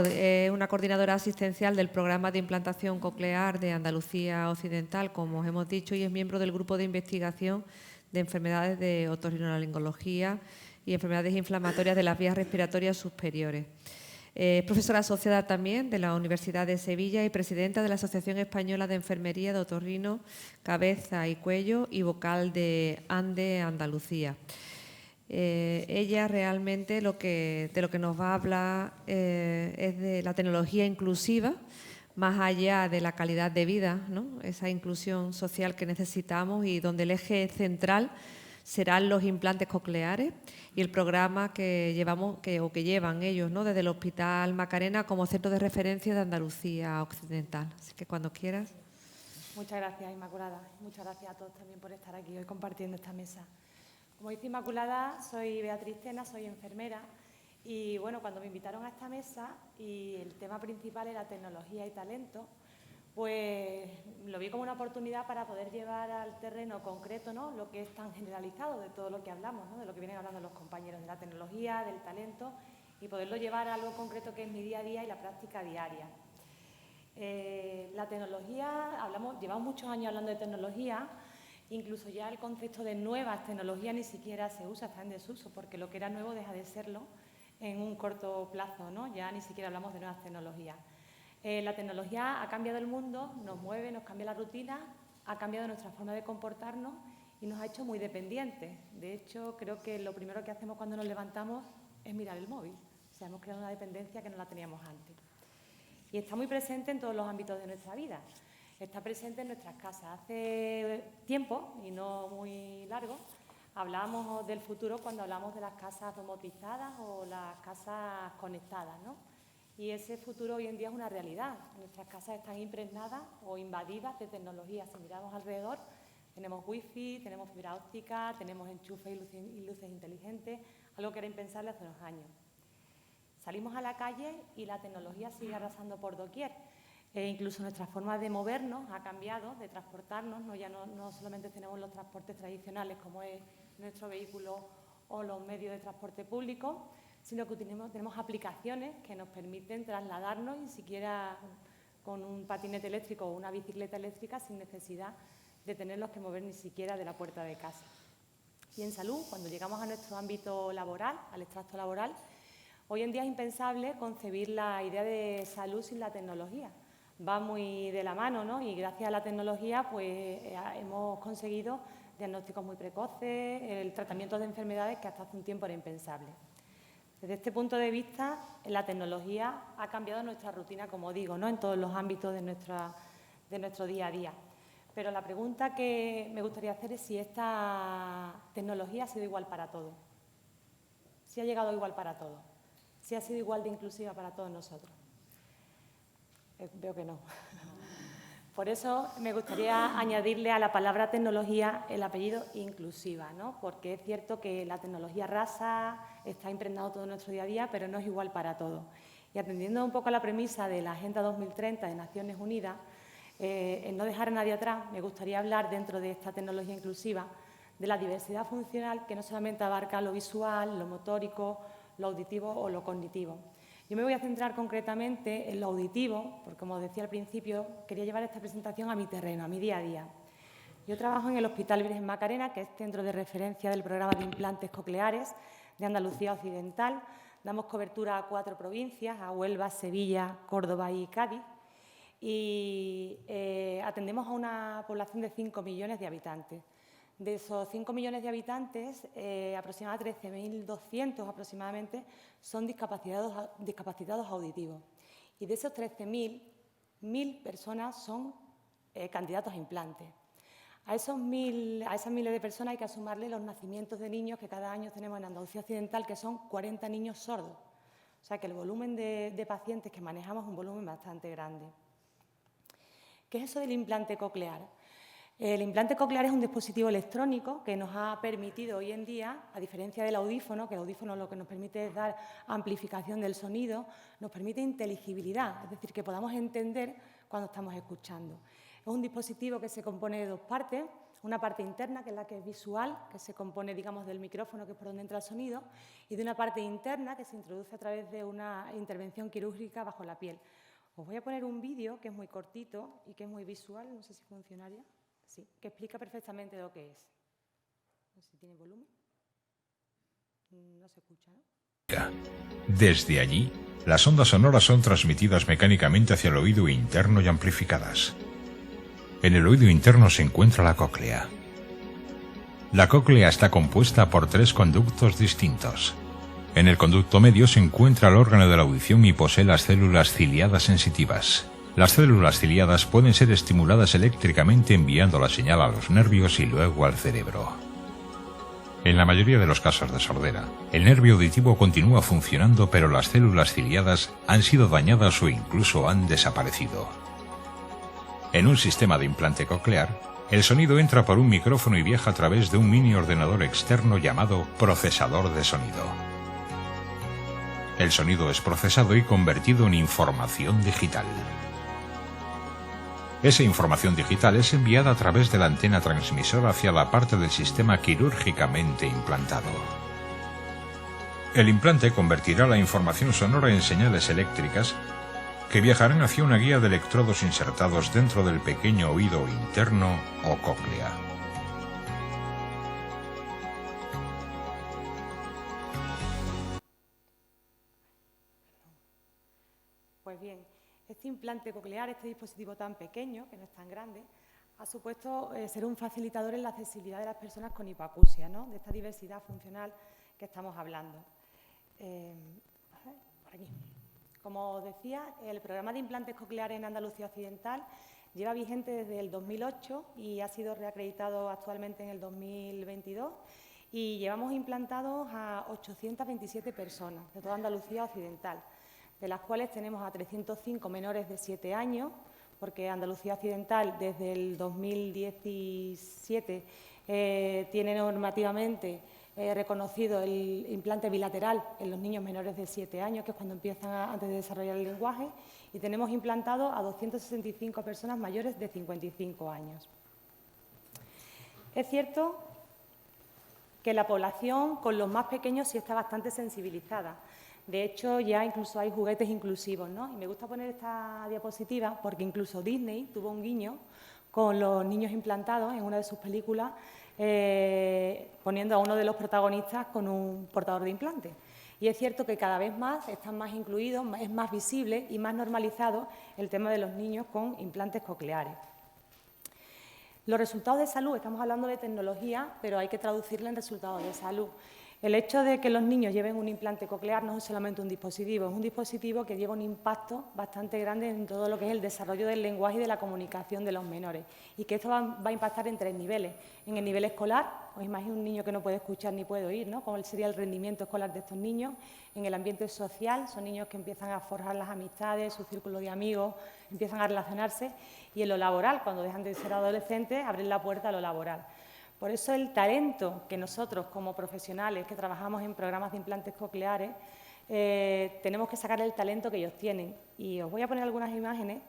Speaker 1: Es una coordinadora asistencial del programa de implantación coclear de Andalucía Occidental, como os hemos dicho, y es miembro del grupo de investigación de enfermedades de otorrinolaringología y enfermedades inflamatorias de las vías respiratorias superiores. Profesora asociada también de la Universidad de Sevilla y presidenta de la Asociación Española de Enfermería de Otorrino, Cabeza y Cuello y vocal de ANDE Andalucía. Ella realmente de lo que nos va a hablar es de la tecnología inclusiva, más allá de la calidad de vida, ¿no? Esa inclusión social que necesitamos y donde el eje central serán los implantes cocleares y el programa que llevan ellos, ¿no? Desde el Hospital Macarena como centro de referencia de Andalucía Occidental. Así que cuando quieras.
Speaker 4: Muchas gracias, Inmaculada. Muchas gracias a todos también por estar aquí hoy compartiendo esta mesa. Como dice Inmaculada, soy Beatriz Tena, soy enfermera y bueno, cuando me invitaron a esta mesa y el tema principal era tecnología y talento, pues lo vi como una oportunidad para poder llevar al terreno concreto, ¿no?, lo que es tan generalizado de todo lo que hablamos, ¿no?, de lo que vienen hablando los compañeros de la tecnología, del talento, y poderlo llevar a algo concreto que es mi día a día y la práctica diaria. La tecnología, llevamos muchos años hablando de tecnología. Incluso ya el concepto de nuevas tecnologías ni siquiera se usa, está en desuso, porque lo que era nuevo deja de serlo. en un corto plazo, ¿no? Ya ni siquiera hablamos de nuevas tecnologías. La tecnología ha cambiado el mundo, nos mueve, nos cambia la rutina, ha cambiado nuestra forma de comportarnos y nos ha hecho muy dependientes. De hecho, creo que lo primero que hacemos cuando nos levantamos es mirar el móvil. O sea, hemos creado una dependencia que no la teníamos antes. Y está muy presente en todos los ámbitos de nuestra vida. Está presente en nuestras casas. Hace tiempo, y no muy largo, hablábamos del futuro cuando hablamos de las casas domotizadas o las casas conectadas, ¿no? Y ese futuro hoy en día es una realidad. Nuestras casas están impregnadas o invadidas de tecnología. Si miramos alrededor, tenemos wifi, tenemos fibra óptica, tenemos enchufes y luces inteligentes, algo que era impensable hace unos años. Salimos a la calle y la tecnología sigue arrasando por doquier. Incluso nuestra forma de movernos ha cambiado, de transportarnos. No solamente tenemos los transportes tradicionales, como es nuestro vehículo o los medios de transporte público, sino que tenemos aplicaciones que nos permiten trasladarnos ni siquiera con un patinete eléctrico o una bicicleta eléctrica sin necesidad de tenerlos que mover ni siquiera de la puerta de casa. Y en salud, cuando llegamos a nuestro ámbito laboral, al extracto laboral, hoy en día es impensable concebir la idea de salud sin la tecnología. Va muy de la mano, ¿no? Y gracias a la tecnología pues, hemos conseguido diagnósticos muy precoces, el tratamiento de enfermedades que hasta hace un tiempo era impensable. Desde este punto de vista, la tecnología ha cambiado nuestra rutina, como digo, ¿no? En todos los ámbitos de nuestro día a día. Pero la pregunta que me gustaría hacer es si esta tecnología ha sido igual para todos. Si ha llegado igual para todos. Si ha sido igual de inclusiva para todos nosotros. Veo que no. Por eso me gustaría añadirle a la palabra tecnología el apellido inclusiva, ¿no? Porque es cierto que la tecnología arrasa, está impregnado todo nuestro día a día, pero no es igual para todos. Y atendiendo un poco a la premisa de la Agenda 2030 de Naciones Unidas, en no dejar a nadie atrás, me gustaría hablar dentro de esta tecnología inclusiva de la diversidad funcional que no solamente abarca lo visual, lo motórico, lo auditivo o lo cognitivo. Yo me voy a centrar concretamente en lo auditivo, porque como decía al principio, quería llevar esta presentación a mi terreno, a mi día a día. Yo trabajo en el Hospital Virgen Macarena, que es centro de referencia del programa de implantes cocleares de Andalucía Occidental. Damos cobertura a 4 provincias, a Huelva, Sevilla, Córdoba y Cádiz. Y atendemos a una población de 5 millones de habitantes. De esos 5 millones de habitantes, aproximadamente 13.200 aproximadamente son discapacitados auditivos. Y de esos 13.000, 1.000 personas son candidatos a implantes. A esas miles de personas hay que sumarle los nacimientos de niños que cada año tenemos en Andalucía Occidental, que son 40 niños sordos. O sea que el volumen de pacientes que manejamos es un volumen bastante grande. ¿Qué es eso del implante coclear? El implante coclear es un dispositivo electrónico que nos ha permitido hoy en día, a diferencia del audífono, que el audífono lo que nos permite es dar amplificación del sonido, nos permite inteligibilidad, es decir, que podamos entender cuando estamos escuchando. Es un dispositivo que se compone de 2 partes, una parte interna, que es la que es visual, que se compone, digamos, del micrófono, que es por donde entra el sonido, y de una parte interna que se introduce a través de una intervención quirúrgica bajo la piel. Os voy a poner un vídeo que es muy cortito y que es muy visual, no sé si funcionaría. Sí, que explica perfectamente lo que es. No sé si tiene volumen. No se escucha, ¿no?
Speaker 5: Desde allí, las ondas sonoras son transmitidas mecánicamente hacia el oído interno y amplificadas. En el oído interno se encuentra la cóclea. La cóclea está compuesta por 3 conductos distintos. En el conducto medio se encuentra el órgano de la audición y posee las células ciliadas sensitivas. Las células ciliadas pueden ser estimuladas eléctricamente enviando la señal a los nervios y luego al cerebro. En la mayoría de los casos de sordera, el nervio auditivo continúa funcionando, pero las células ciliadas han sido dañadas o incluso han desaparecido. En un sistema de implante coclear, el sonido entra por un micrófono y viaja a través de un mini ordenador externo llamado procesador de sonido. El sonido es procesado y convertido en información digital. Esa información digital es enviada a través de la antena transmisora hacia la parte del sistema quirúrgicamente implantado. El implante convertirá la información sonora en señales eléctricas que viajarán hacia una guía de electrodos insertados dentro del pequeño oído interno o cóclea.
Speaker 4: Pues bien, este implante coclear, este dispositivo tan pequeño, que no es tan grande, ha supuesto ser un facilitador en la accesibilidad de las personas con hipoacusia, ¿no?, de esta diversidad funcional que estamos hablando. A ver, por aquí. Como decía, el programa de implantes cocleares en Andalucía Occidental lleva vigente desde el 2008 y ha sido reacreditado actualmente en el 2022 y llevamos implantados a 827 personas de toda Andalucía Occidental, de las cuales tenemos a 305 menores de 7 años, porque Andalucía Occidental desde el 2017 tiene normativamente reconocido el implante bilateral en los niños menores de 7 años, que es cuando empiezan antes de desarrollar el lenguaje, y tenemos implantado a 265 personas mayores de 55 años. Es cierto que la población con los más pequeños sí está bastante sensibilizada. De hecho, ya incluso hay juguetes inclusivos, ¿no? Y me gusta poner esta diapositiva porque incluso Disney tuvo un guiño con los niños implantados en una de sus películas, poniendo a uno de los protagonistas con un portador de implantes. Y es cierto que cada vez más están más incluidos, es más visible y más normalizado el tema de los niños con implantes cocleares. Los resultados de salud, estamos hablando de tecnología, pero hay que traducirla en resultados de salud. El hecho de que los niños lleven un implante coclear no es solamente un dispositivo, es un dispositivo que lleva un impacto bastante grande en todo lo que es el desarrollo del lenguaje y de la comunicación de los menores. Y que esto va a impactar en 3 niveles. En el nivel escolar, os imagino un niño que no puede escuchar ni puede oír, ¿no?, ¿cómo sería el rendimiento escolar de estos niños? En el ambiente social, son niños que empiezan a forjar las amistades, su círculo de amigos, empiezan a relacionarse. Y en lo laboral, cuando dejan de ser adolescentes, abren la puerta a lo laboral. Por eso el talento que nosotros, como profesionales que trabajamos en programas de implantes cocleares, tenemos que sacar el talento que ellos tienen. Y os voy a poner algunas imágenes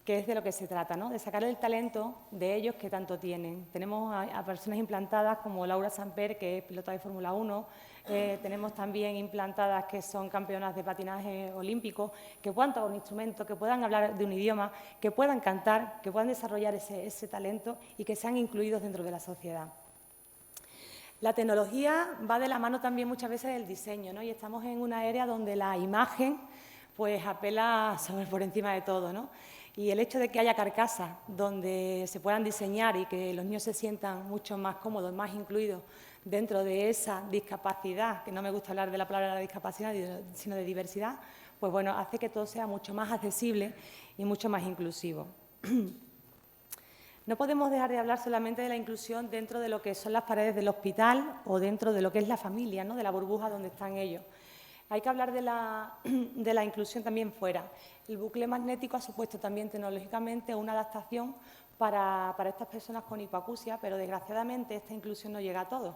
Speaker 4: que es de lo que se trata, ¿no?, de sacar el talento de ellos que tanto tienen. Tenemos a personas implantadas como Laura Samper, que es pilota de Fórmula 1, tenemos también implantadas que son campeonas de patinaje olímpico, que puedan tocar un instrumento, que puedan hablar de un idioma, que puedan cantar, que puedan desarrollar ese talento y que sean incluidos dentro de la sociedad. La tecnología va de la mano también muchas veces del diseño, ¿no?, y estamos en una era donde la imagen pues apela por encima de todo, ¿no? Y el hecho de que haya carcasas donde se puedan diseñar y que los niños se sientan mucho más cómodos, más incluidos dentro de esa discapacidad, que no me gusta hablar de la palabra discapacidad, sino de diversidad, pues bueno, hace que todo sea mucho más accesible y mucho más inclusivo. No podemos dejar de hablar solamente de la inclusión dentro de lo que son las paredes del hospital o dentro de lo que es la familia, ¿no?, de la burbuja donde están ellos. Hay que hablar de la inclusión también fuera. El bucle magnético ha supuesto también tecnológicamente una adaptación para estas personas con hipoacusia, pero desgraciadamente esta inclusión no llega a todos.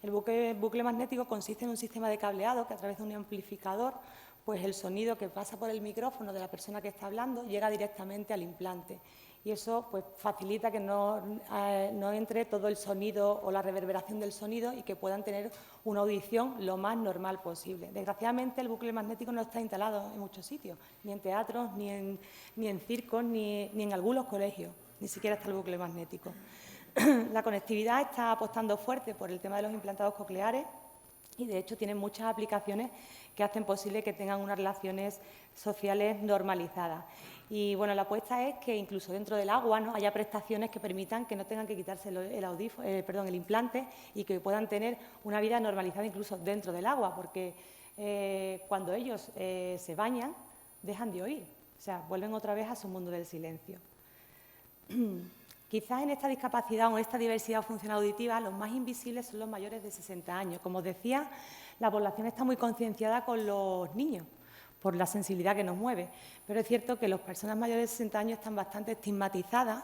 Speaker 4: El bucle magnético consiste en un sistema de cableado que a través de un amplificador, pues el sonido que pasa por el micrófono de la persona que está hablando llega directamente al implante. Y eso pues, facilita que no entre todo el sonido o la reverberación del sonido y que puedan tener una audición lo más normal posible. Desgraciadamente, el bucle magnético no está instalado en muchos sitios, ni en teatros, ni en circos, ni en algunos colegios, ni siquiera está el bucle magnético. La conectividad está apostando fuerte por el tema de los implantados cocleares y, de hecho, tienen muchas aplicaciones que hacen posible que tengan unas relaciones sociales normalizadas. Y bueno, la apuesta es que incluso dentro del agua, ¿no?, haya prestaciones que permitan que no tengan que quitarse el implante y que puedan tener una vida normalizada incluso dentro del agua, porque cuando ellos se bañan, dejan de oír, o sea, vuelven otra vez a su mundo del silencio. Quizás en esta discapacidad o en esta diversidad funcional auditiva los más invisibles son los mayores de 60 años. Como os decía, la población está muy concienciada con los niños, por la sensibilidad que nos mueve. Pero es cierto que las personas mayores de 60 años están bastante estigmatizadas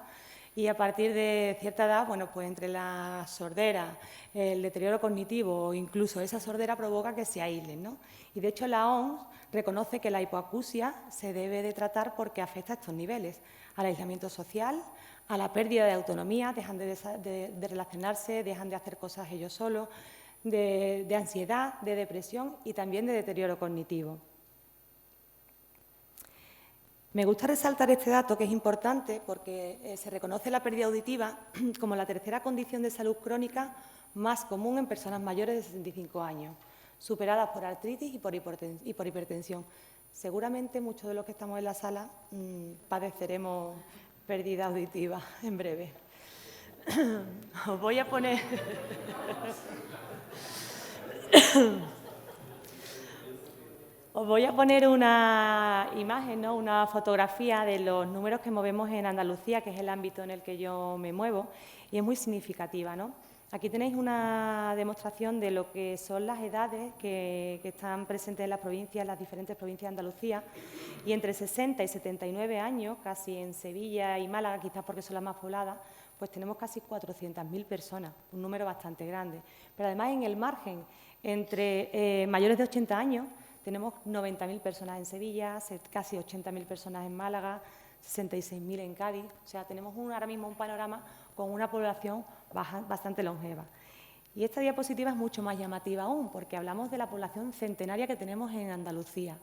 Speaker 4: y a partir de cierta edad, bueno, pues entre la sordera, el deterioro cognitivo o incluso esa sordera provoca que se aíslen, ¿no? Y de hecho la OMS reconoce que la hipoacusia se debe de tratar porque afecta a estos niveles, al aislamiento social, a la pérdida de autonomía, dejan de relacionarse, dejan de hacer cosas ellos solos, de ansiedad, de depresión y también de deterioro cognitivo. Me gusta resaltar este dato, que es importante, porque se reconoce la pérdida auditiva como la tercera condición de salud crónica más común en personas mayores de 65 años, superadas por artritis y por hipertensión. Seguramente muchos de los que estamos en la sala padeceremos pérdida auditiva en breve. Os voy a poner... Os voy a poner una imagen, ¿no? Una fotografía de los números que movemos en Andalucía, que es el ámbito en el que yo me muevo, y es muy significativa, ¿no? Aquí tenéis una demostración de lo que son las edades que están presentes en las provincias, en las diferentes provincias de Andalucía, y entre 60 y 79 años, casi en Sevilla y Málaga, quizás porque son las más pobladas, pues tenemos casi 400.000 personas, un número bastante grande. Pero además en el margen, entre mayores de 80 años, tenemos 90.000 personas en Sevilla, casi 80.000 personas en Málaga, 66.000 en Cádiz. O sea, tenemos ahora mismo un panorama con una población bastante longeva. Y esta diapositiva es mucho más llamativa aún, porque hablamos de la población centenaria que tenemos en Andalucía,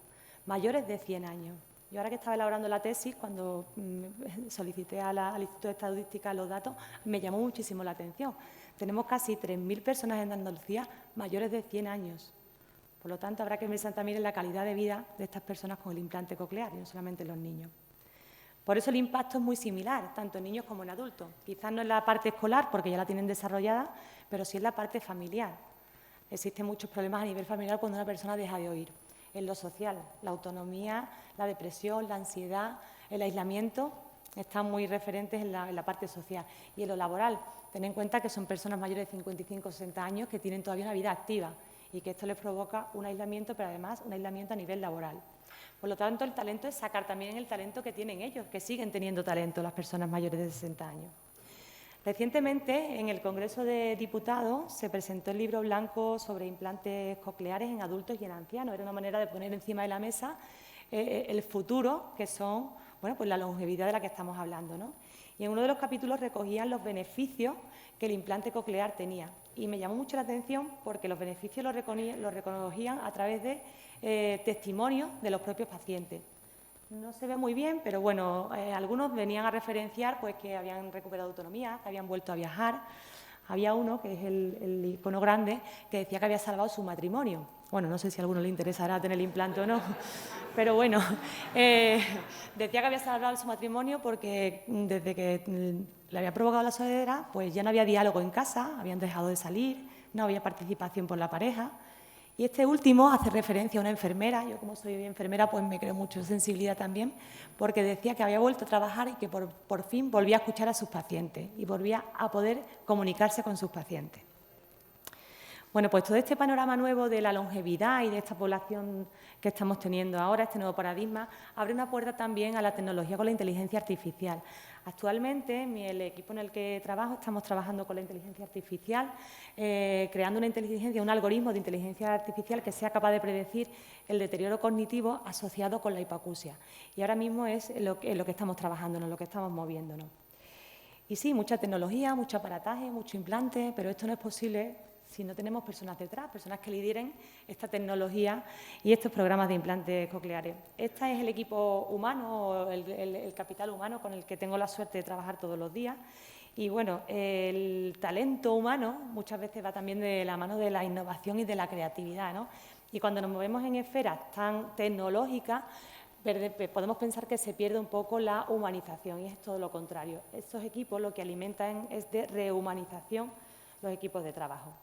Speaker 4: mayores de 100 años. Yo ahora que estaba elaborando la tesis, cuando solicité al Instituto de Estadística los datos, me llamó muchísimo la atención. Tenemos casi 3.000 personas en Andalucía mayores de 100 años. Por lo tanto, habrá que pensar también en la calidad de vida de estas personas con el implante coclear, y no solamente en los niños. Por eso el impacto es muy similar, tanto en niños como en adultos. Quizás no en la parte escolar, porque ya la tienen desarrollada, pero sí en la parte familiar. Existen muchos problemas a nivel familiar cuando una persona deja de oír. En lo social, la autonomía, la depresión, la ansiedad, el aislamiento, están muy referentes en la parte social. Y en lo laboral, ten en cuenta que son personas mayores de 55 o 60 años que tienen todavía una vida activa y que esto les provoca un aislamiento, pero además un aislamiento a nivel laboral. Por lo tanto, el talento es sacar también el talento que tienen ellos, que siguen teniendo talento las personas mayores de 60 años. Recientemente, en el Congreso de Diputados, se presentó el libro blanco sobre implantes cocleares en adultos y en ancianos. Era una manera de poner encima de la mesa el futuro, que son, bueno, pues la longevidad de la que estamos hablando, ¿no? Y en uno de los capítulos recogían los beneficios que el implante coclear tenía. Y me llamó mucho la atención porque los beneficios los recogían a través de testimonios de los propios pacientes. No se ve muy bien, pero bueno, algunos venían a referenciar pues, que habían recuperado autonomía, que habían vuelto a viajar. Había uno, que es el icono grande, que decía que había salvado su matrimonio. Bueno, no sé si a alguno le interesará tener el implante o no, pero bueno, decía que había salvado su matrimonio porque desde que le había provocado la sordera, pues ya no había diálogo en casa, habían dejado de salir, no había participación por la pareja. Y este último hace referencia a una enfermera. Yo, como soy enfermera, pues me creo mucho sensibilidad también, porque decía que había vuelto a trabajar y que por fin volvía a escuchar a sus pacientes y volvía a poder comunicarse con sus pacientes. Bueno, pues todo este panorama nuevo de la longevidad y de esta población que estamos teniendo ahora, este nuevo paradigma, abre una puerta también a la tecnología con la inteligencia artificial. Actualmente, el equipo en el que trabajo, estamos trabajando con la inteligencia artificial, creando una inteligencia, un algoritmo de inteligencia artificial que sea capaz de predecir el deterioro cognitivo asociado con la hipoacusia. Y ahora mismo es en lo que estamos trabajando, en lo que estamos moviéndonos. Y sí, mucha tecnología, mucho aparataje, mucho implante, pero esto no es posible si no tenemos personas detrás, personas que lideren esta tecnología y estos programas de implantes cocleares. Este es el equipo humano, el capital humano con el que tengo la suerte de trabajar todos los días. Y bueno, el talento humano muchas veces va también de la mano de la innovación y de la creatividad, ¿no? Y cuando nos movemos en esferas tan tecnológicas, podemos pensar que se pierde un poco la humanización, y es todo lo contrario. Estos equipos lo que alimentan es de rehumanización los equipos de trabajo.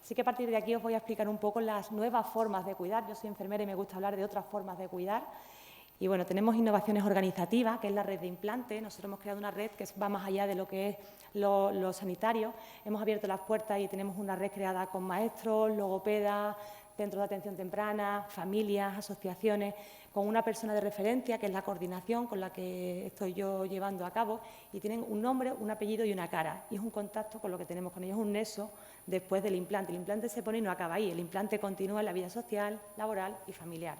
Speaker 4: Así que a partir de aquí os voy a explicar un poco las nuevas formas de cuidar. Yo soy enfermera y me gusta hablar de otras formas de cuidar. Y bueno, tenemos innovaciones organizativas, que es la red de implantes. Nosotros hemos creado una red que va más allá de lo que es lo sanitario. Hemos abierto las puertas y tenemos una red creada con maestros, logopedas, centros de atención temprana, familias, asociaciones, con una persona de referencia, que es la coordinación con la que estoy yo llevando a cabo, y tienen un nombre, un apellido y una cara. Y es un contacto con lo que tenemos con ellos, un nexo después del implante. El implante se pone y no acaba ahí, el implante continúa en la vida social, laboral y familiar.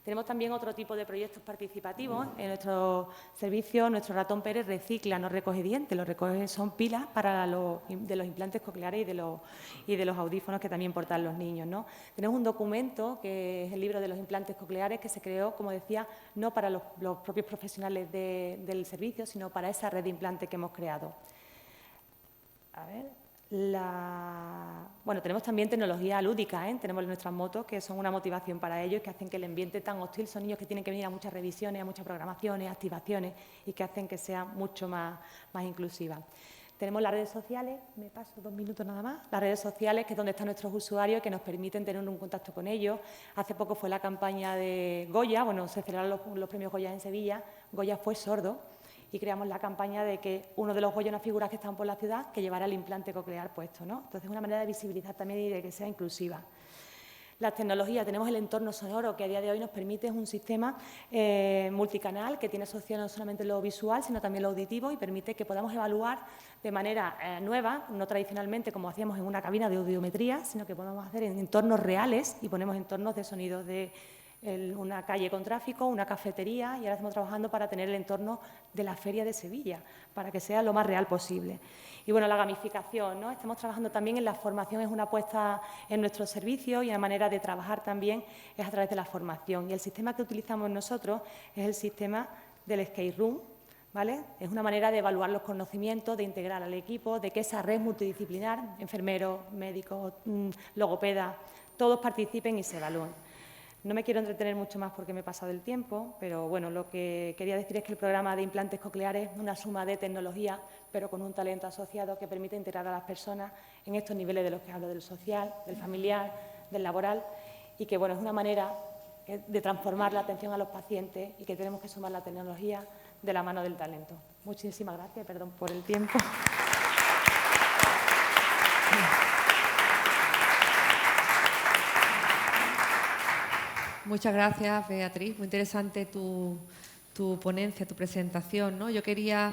Speaker 4: Tenemos también otro tipo de proyectos participativos. En nuestro servicio, nuestro ratón Pérez recicla, no recoge dientes, lo recoge, son pilas de los implantes cocleares y de los audífonos que también portan los niños, ¿no? Tenemos un documento, que es el libro de los implantes cocleares, que se creó, como decía, no para los propios profesionales del servicio, sino para esa red de implantes que hemos creado. A ver, Bueno, tenemos también tecnología lúdica, ¿eh? Tenemos nuestras motos que son una motivación para ellos, que hacen que el ambiente tan hostil, son niños que tienen que venir a muchas revisiones, a muchas programaciones, activaciones y que hacen que sea mucho más inclusiva. Tenemos las redes sociales, me paso 2 minutos nada más, las redes sociales, que es donde están nuestros usuarios, que nos permiten tener un contacto con ellos. Hace poco fue la campaña de Goya, bueno, se celebraron los premios Goya en Sevilla, Goya fue sordo, y creamos la campaña de que uno de los Goya, unas figuras que están por la ciudad, que llevara el implante coclear puesto, ¿no? Entonces, es una manera de visibilizar también y de que sea inclusiva. Las tecnologías, tenemos el entorno sonoro, que a día de hoy nos permite, es un sistema multicanal que tiene asociado no solamente lo visual, sino también lo auditivo, y permite que podamos evaluar de manera nueva, no tradicionalmente como hacíamos en una cabina de audiometría, sino que podemos hacer en entornos reales y ponemos entornos de sonidos de una calle con tráfico, una cafetería, y ahora estamos trabajando para tener el entorno de la Feria de Sevilla, para que sea lo más real posible. Y bueno, la gamificación, ¿no? Estamos trabajando también en la formación, es una apuesta en nuestros servicios, y una manera de trabajar también es a través de la formación. Y el sistema que utilizamos nosotros es el sistema del Skate Room, ¿vale? Es una manera de evaluar los conocimientos, de integrar al equipo, de que esa red multidisciplinar, enfermeros, médicos, logopedas, todos participen y se evalúen. No me quiero entretener mucho más porque me he pasado el tiempo, pero bueno, lo que quería decir es que el programa de implantes cocleares es una suma de tecnología, pero con un talento asociado que permite integrar a las personas en estos niveles de los que hablo, del social, del familiar, del laboral, y que bueno, es una manera de transformar la atención a los pacientes y que tenemos que sumar la tecnología de la mano del talento. Muchísimas gracias, perdón por el tiempo.
Speaker 1: Muchas gracias, Beatriz. Muy interesante tu ponencia, tu presentación, ¿no? Yo quería,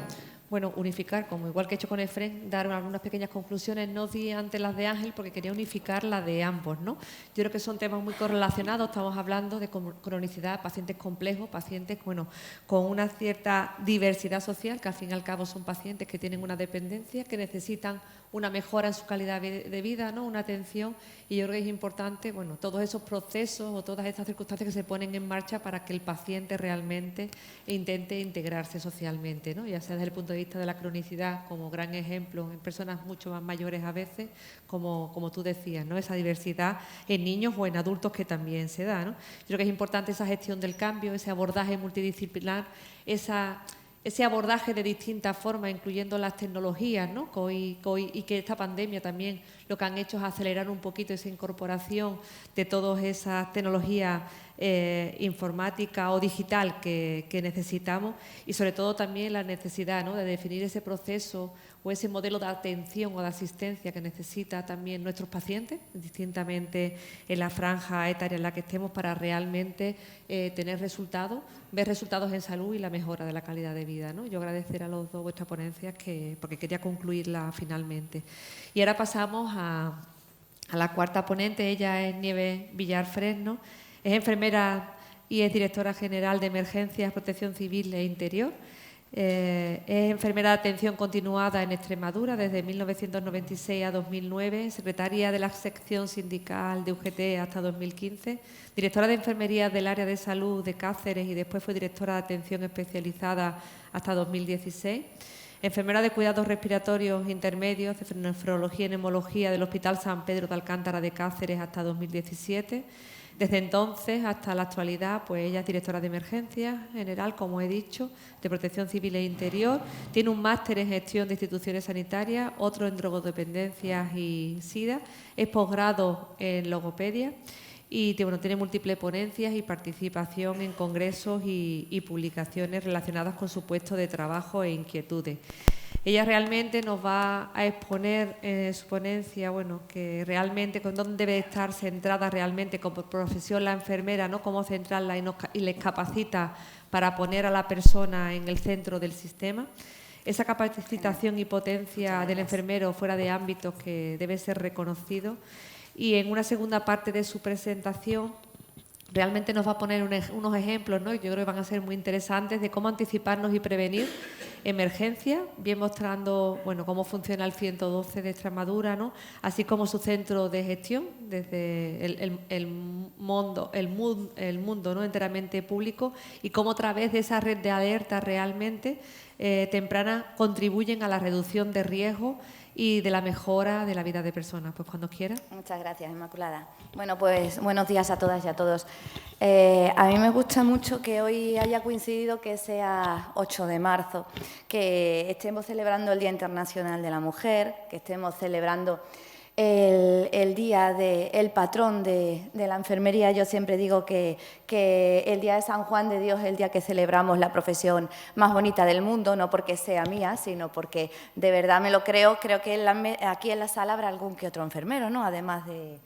Speaker 1: bueno, unificar, como igual que he hecho con Efren, dar algunas pequeñas conclusiones. No di antes las de Ángel porque quería unificar las de ambos, ¿no? Yo creo que son temas muy correlacionados. Estamos hablando de cronicidad, pacientes complejos, pacientes, bueno, con una cierta diversidad social, que al fin y al cabo son pacientes que tienen una dependencia, que necesitan una mejora en su calidad de vida, ¿no? Una atención, y yo creo que es importante, bueno, todos esos procesos o todas estas circunstancias que se ponen en marcha para que el paciente realmente intente integrarse socialmente, ¿no? Ya sea desde el punto de vista de la cronicidad como gran ejemplo en personas mucho más mayores a veces, como tú decías, ¿no? Esa diversidad en niños o en adultos que también se da, ¿no? Yo creo que es importante esa gestión del cambio, ese abordaje multidisciplinar, ese abordaje de distintas formas, incluyendo las tecnologías, ¿no? Y que esta pandemia también lo que han hecho es acelerar un poquito esa incorporación de todas esas tecnologías informática o digital que necesitamos, y sobre todo también la necesidad, ¿no? De definir ese proceso o ese modelo de atención o de asistencia que necesitan también nuestros pacientes, distintamente en la franja etaria en la que estemos, para realmente tener resultados, ver resultados en salud y la mejora de la calidad de vida, ¿no? Yo agradecer a los dos vuestras ponencias porque quería concluirla finalmente. Y ahora pasamos a la cuarta ponente. Ella es Nieves Villar Fresno, es enfermera y es directora general de Emergencias, Protección Civil e Interior. Es enfermera de atención continuada en Extremadura desde 1996 a 2009, secretaria de la sección sindical de UGT hasta 2015, directora de enfermería del área de salud de Cáceres y después fue directora de atención especializada hasta 2016. Enfermera de cuidados respiratorios intermedios, de nefrología y neumología del Hospital San Pedro de Alcántara de Cáceres hasta 2017. Desde entonces hasta la actualidad, pues ella es directora de emergencias general, como he dicho, de Protección Civil e Interior. Tiene un máster en gestión de instituciones sanitarias, otro en drogodependencias y SIDA. Es posgrado en logopedia y bueno, tiene múltiples ponencias y participación en congresos y publicaciones relacionadas con su puesto de trabajo e inquietudes. Ella realmente nos va a exponer en su ponencia, bueno, que realmente con dónde debe estar centrada realmente como profesión la enfermera, ¿no? Cómo centrarla y les capacita para poner a la persona en el centro del sistema. Esa capacitación y potencia del enfermero fuera de ámbitos que debe ser reconocido. Y en una segunda parte de su presentación realmente nos va a poner unos ejemplos, ¿no? Yo creo que van a ser muy interesantes de cómo anticiparnos y prevenir emergencias, bien mostrando, bueno, cómo funciona el 112 de Extremadura, ¿no? Así como su centro de gestión desde el mundo, ¿no? Enteramente público, y cómo a través de esa red de alerta realmente temprana contribuyen a la reducción de riesgos y de la mejora de la vida de personas. Pues cuando quiera.
Speaker 6: Muchas gracias, Inmaculada. Bueno, pues buenos días a todas y a todos. A mí me gusta mucho que hoy haya coincidido que sea 8 de marzo, que estemos celebrando el Día Internacional de la Mujer, que estemos celebrando el día del patrón de la enfermería. Yo siempre digo que el día de San Juan de Dios es el día que celebramos la profesión más bonita del mundo, no porque sea mía, sino porque de verdad me lo creo. Creo que aquí en la sala habrá algún que otro enfermero, ¿no? Además de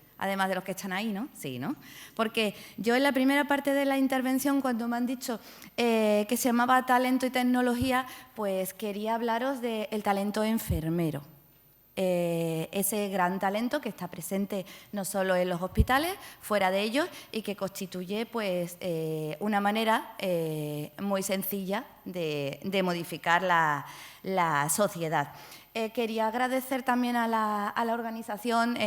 Speaker 6: los que están ahí, ¿no? Sí, ¿no? Porque yo en la primera parte de la intervención, cuando me han dicho que se llamaba talento y tecnología, pues quería hablaros del talento enfermero. Ese gran talento que está presente no solo en los hospitales, fuera de ellos, y que constituye pues, una manera muy sencilla de modificar la sociedad. Quería agradecer también a la organización,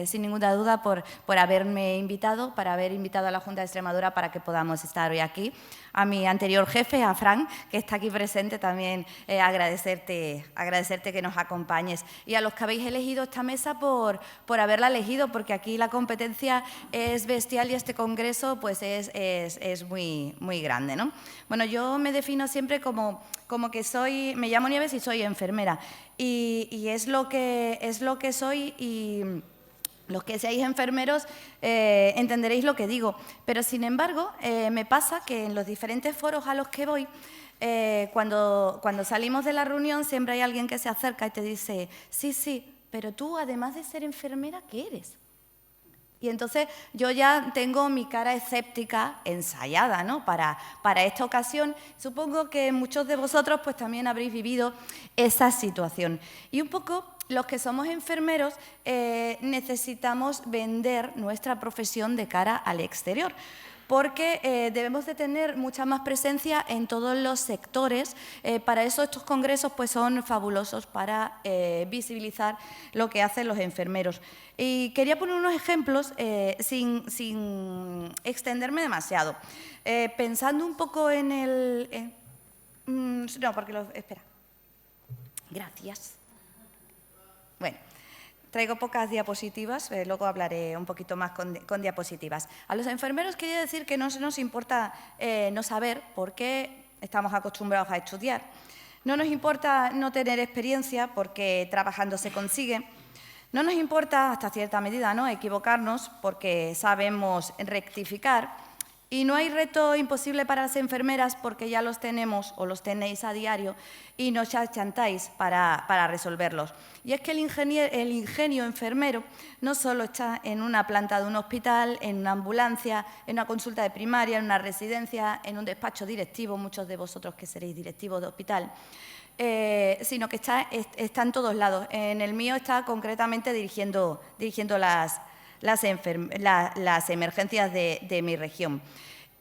Speaker 6: sin ninguna duda, por haberme invitado, para haber invitado a la Junta de Extremadura para que podamos estar hoy aquí. A mi anterior jefe, a Fran, que está aquí presente, también agradecerte que nos acompañes. Y a los que habéis elegido esta mesa por haberla elegido, porque aquí la competencia es bestial y este congreso pues es muy, muy grande, ¿no? Bueno, yo me defino siempre como que me llamo Nieves y soy enfermera. Y es lo que soy, y los que seáis enfermeros entenderéis lo que digo. Pero, sin embargo, me pasa que en los diferentes foros a los que voy, cuando salimos de la reunión, siempre hay alguien que se acerca y te dice, sí, pero tú, además de ser enfermera, ¿qué eres? Y entonces yo ya tengo mi cara escéptica ensayada, ¿no? Para esta ocasión. Supongo que muchos de vosotros pues también habréis vivido esa situación. Y un poco los que somos enfermeros necesitamos vender nuestra profesión de cara al exterior, porque debemos de tener mucha más presencia en todos los sectores. Para eso estos congresos pues, son fabulosos para visibilizar lo que hacen los enfermeros. Y quería poner unos ejemplos sin extenderme demasiado. Pensando un poco en el... no, porque espera. Gracias. Bueno. Traigo pocas diapositivas, luego hablaré un poquito más con diapositivas. A los enfermeros quería decir que no nos importa no saber por qué estamos acostumbrados a estudiar. No nos importa no tener experiencia porque trabajando se consigue. No nos importa, hasta cierta medida, ¿no?, equivocarnos porque sabemos rectificar. Y no hay reto imposible para las enfermeras porque ya los tenemos o los tenéis a diario y nos chantáis para resolverlos. Y es que el ingenio enfermero no solo está en una planta de un hospital, en una ambulancia, en una consulta de primaria, en una residencia, en un despacho directivo, muchos de vosotros que seréis directivos de hospital, sino que está en todos lados. En el mío está concretamente dirigiendo las emergencias de mi región.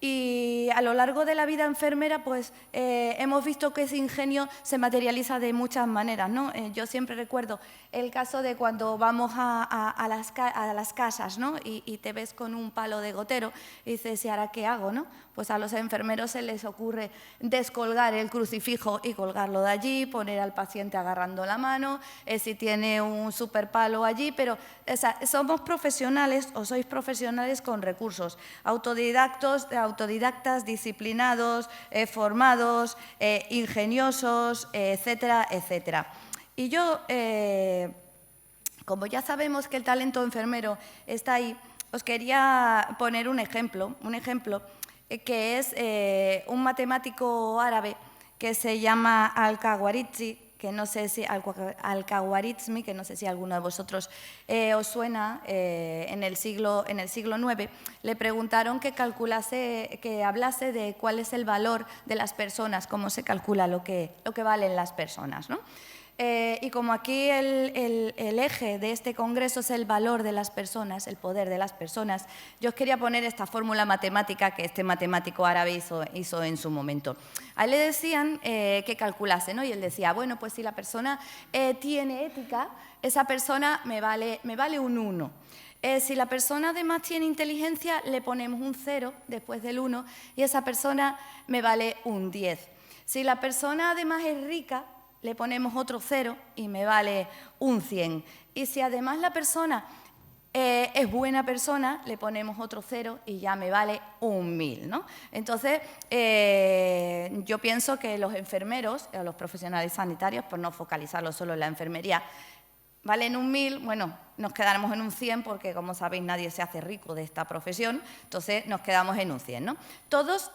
Speaker 6: Y a lo largo de la vida enfermera, pues hemos visto que ese ingenio se materializa de muchas maneras, ¿no? Yo siempre recuerdo el caso de cuando vamos a las casas, ¿no? Y te ves con un palo de gotero y dices, ¿y ahora qué hago, no? Pues a los enfermeros se les ocurre descolgar el crucifijo y colgarlo de allí, poner al paciente agarrando la mano, si tiene un super palo allí, pero somos profesionales o sois profesionales con recursos, autodidactas, disciplinados, formados, ingeniosos, etcétera, etcétera. Y yo, como ya sabemos que el talento enfermero está ahí, os quería poner un ejemplo que es un matemático árabe que se llama Al-Khawarizmi, que no sé si alguno de vosotros os suena. En el siglo IX le preguntaron que hablase de cuál es el valor de las personas, cómo se calcula lo que valen las personas, ¿no? Y como aquí el eje de este congreso es el valor de las personas, el poder de las personas, yo os quería poner esta fórmula matemática que este matemático árabe hizo en su momento. A él le decían que calculase, ¿no? Y él decía, bueno, pues si la persona tiene ética, esa persona me vale un 1. Si la persona además tiene inteligencia, le ponemos un 0 después del 1 y esa persona me vale un 10. Si la persona además es rica, le ponemos otro 0 y me vale un 100. Y si además la persona es buena persona, le ponemos otro 0 y ya me vale un 1000, ¿no? Entonces, yo pienso que los enfermeros, los profesionales sanitarios, por no focalizarlo solo en la enfermería, valen un 1000, bueno, nos quedaremos en un 100 porque, como sabéis, nadie se hace rico de esta profesión, entonces nos quedamos en un 100, ¿no? Todos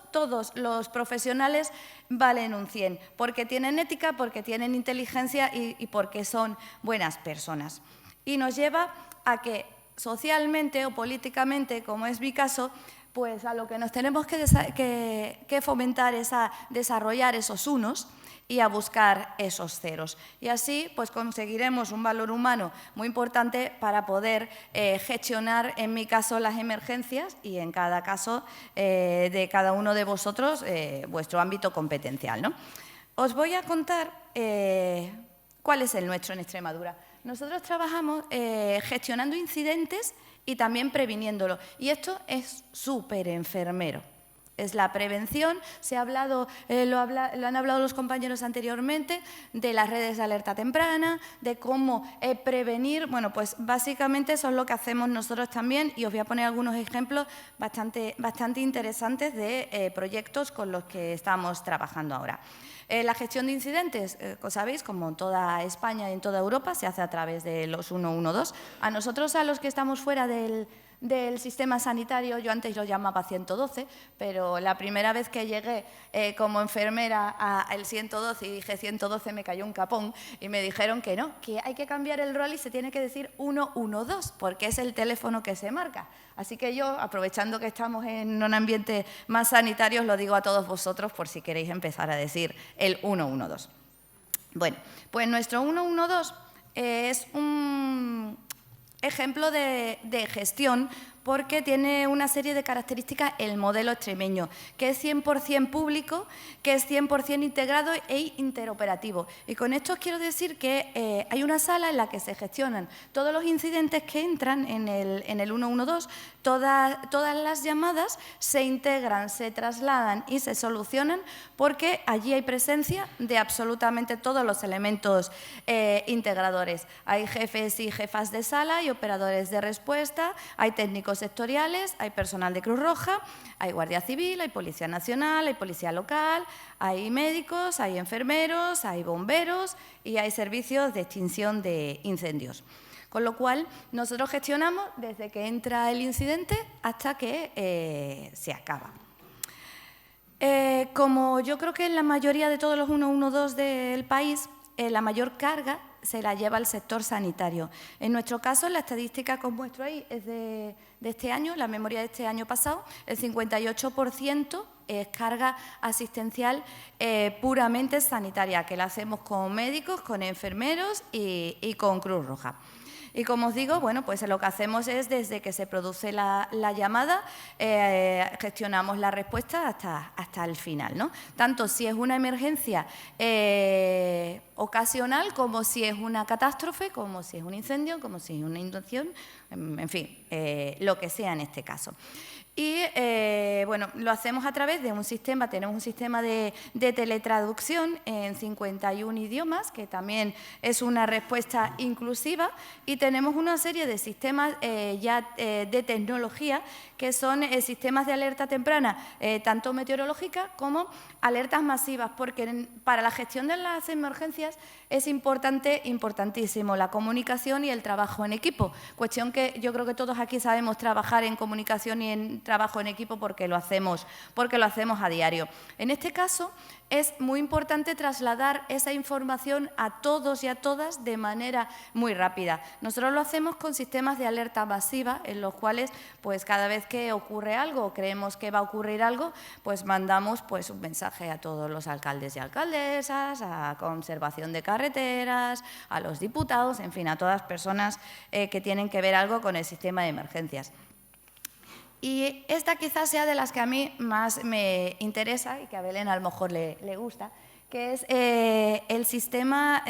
Speaker 6: los profesionales valen un 100 porque tienen ética, porque tienen inteligencia y porque son buenas personas. Y nos lleva a que socialmente o políticamente, como es mi caso, pues a lo que nos tenemos que fomentar es a desarrollar esos unos y a buscar esos ceros. Y así pues conseguiremos un valor humano muy importante para poder gestionar, en mi caso, las emergencias y en cada caso de cada uno de vosotros vuestro ámbito competencial, ¿no? Os voy a contar cuál es el nuestro en Extremadura. Nosotros trabajamos gestionando incidentes y también previniéndolo. Y esto es súper enfermero. Es la prevención. Se ha hablado, lo han hablado los compañeros anteriormente, de las redes de alerta temprana, de cómo prevenir. Bueno, pues básicamente eso es lo que hacemos nosotros también y os voy a poner algunos ejemplos bastante interesantes de proyectos con los que estamos trabajando ahora. La gestión de incidentes, como sabéis, como en toda España y en toda Europa, se hace a través de los 112. A nosotros, a los que estamos fuera del sistema sanitario, yo antes lo llamaba 112, pero la primera vez que llegué como enfermera al 112 y dije 112 me cayó un capón y me dijeron que no, que hay que cambiar el rol y se tiene que decir 112 porque es el teléfono que se marca. Así que yo, aprovechando que estamos en un ambiente más sanitario, os lo digo a todos vosotros por si queréis empezar a decir el 112. Bueno, pues nuestro 112 es un ejemplo de gestión porque tiene una serie de características el modelo extremeño, que es 100% público, que es 100% integrado e interoperativo. Y con esto os quiero decir que hay una sala en la que se gestionan todos los incidentes que entran en el 112, todas las llamadas se integran, se trasladan y se solucionan porque allí hay presencia de absolutamente todos los elementos integradores. Hay jefes y jefas de sala y operadores de respuesta, hay técnicos sectoriales, hay personal de Cruz Roja, hay Guardia Civil, hay Policía Nacional, hay Policía Local, hay médicos, hay enfermeros, hay bomberos y hay servicios de extinción de incendios. Con lo cual, nosotros gestionamos desde que entra el incidente hasta que se acaba. Como yo creo que en la mayoría de todos los 112 del país, la mayor carga se la lleva el sector sanitario. En nuestro caso, la estadística que os muestro ahí es de este año, la memoria de este año pasado, el 58% es carga asistencial puramente sanitaria, que la hacemos con médicos, con enfermeros y con Cruz Roja. Y como os digo, bueno, pues lo que hacemos es, desde que se produce la llamada, gestionamos la respuesta hasta el final, ¿no? Tanto si es una emergencia ocasional, como si es una catástrofe, como si es un incendio, como si es una inundación, en fin, lo que sea en este caso. Y, bueno, lo hacemos a través de un sistema, tenemos un sistema de teletraducción en 51 idiomas, que también es una respuesta inclusiva, y tenemos una serie de sistemas de tecnología, que son sistemas de alerta temprana, tanto meteorológica como alertas masivas, porque para la gestión de las emergencias es importantísimo la comunicación y el trabajo en equipo, cuestión que yo creo que todos aquí sabemos trabajar en comunicación y en trabajo en equipo porque lo hacemos a diario. En este caso, es muy importante trasladar esa información a todos y a todas de manera muy rápida. Nosotros lo hacemos con sistemas de alerta masiva, en los cuales, pues, cada vez que ocurre algo o creemos que va a ocurrir algo, pues mandamos, pues, un mensaje a todos los alcaldes y alcaldesas, a Conservación de Carreteras, a los diputados, en fin, a todas personas que tienen que ver algo con el sistema de emergencias. Y esta quizás sea de las que a mí más me interesa y que a Belén a lo mejor le gusta, que es el sistema,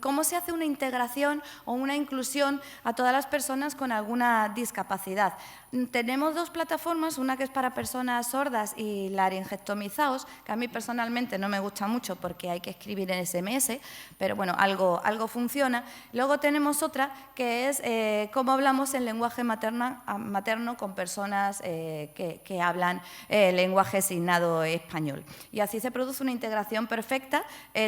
Speaker 6: cómo se hace una integración o una inclusión a todas las personas con alguna discapacidad. Tenemos dos plataformas, una que es para personas sordas y laringectomizados, que a mí personalmente no me gusta mucho porque hay que escribir en SMS, pero bueno, algo funciona. Luego tenemos otra que es cómo hablamos en lenguaje materno con personas que hablan lenguaje signado español. Y así se produce una integración perfecta,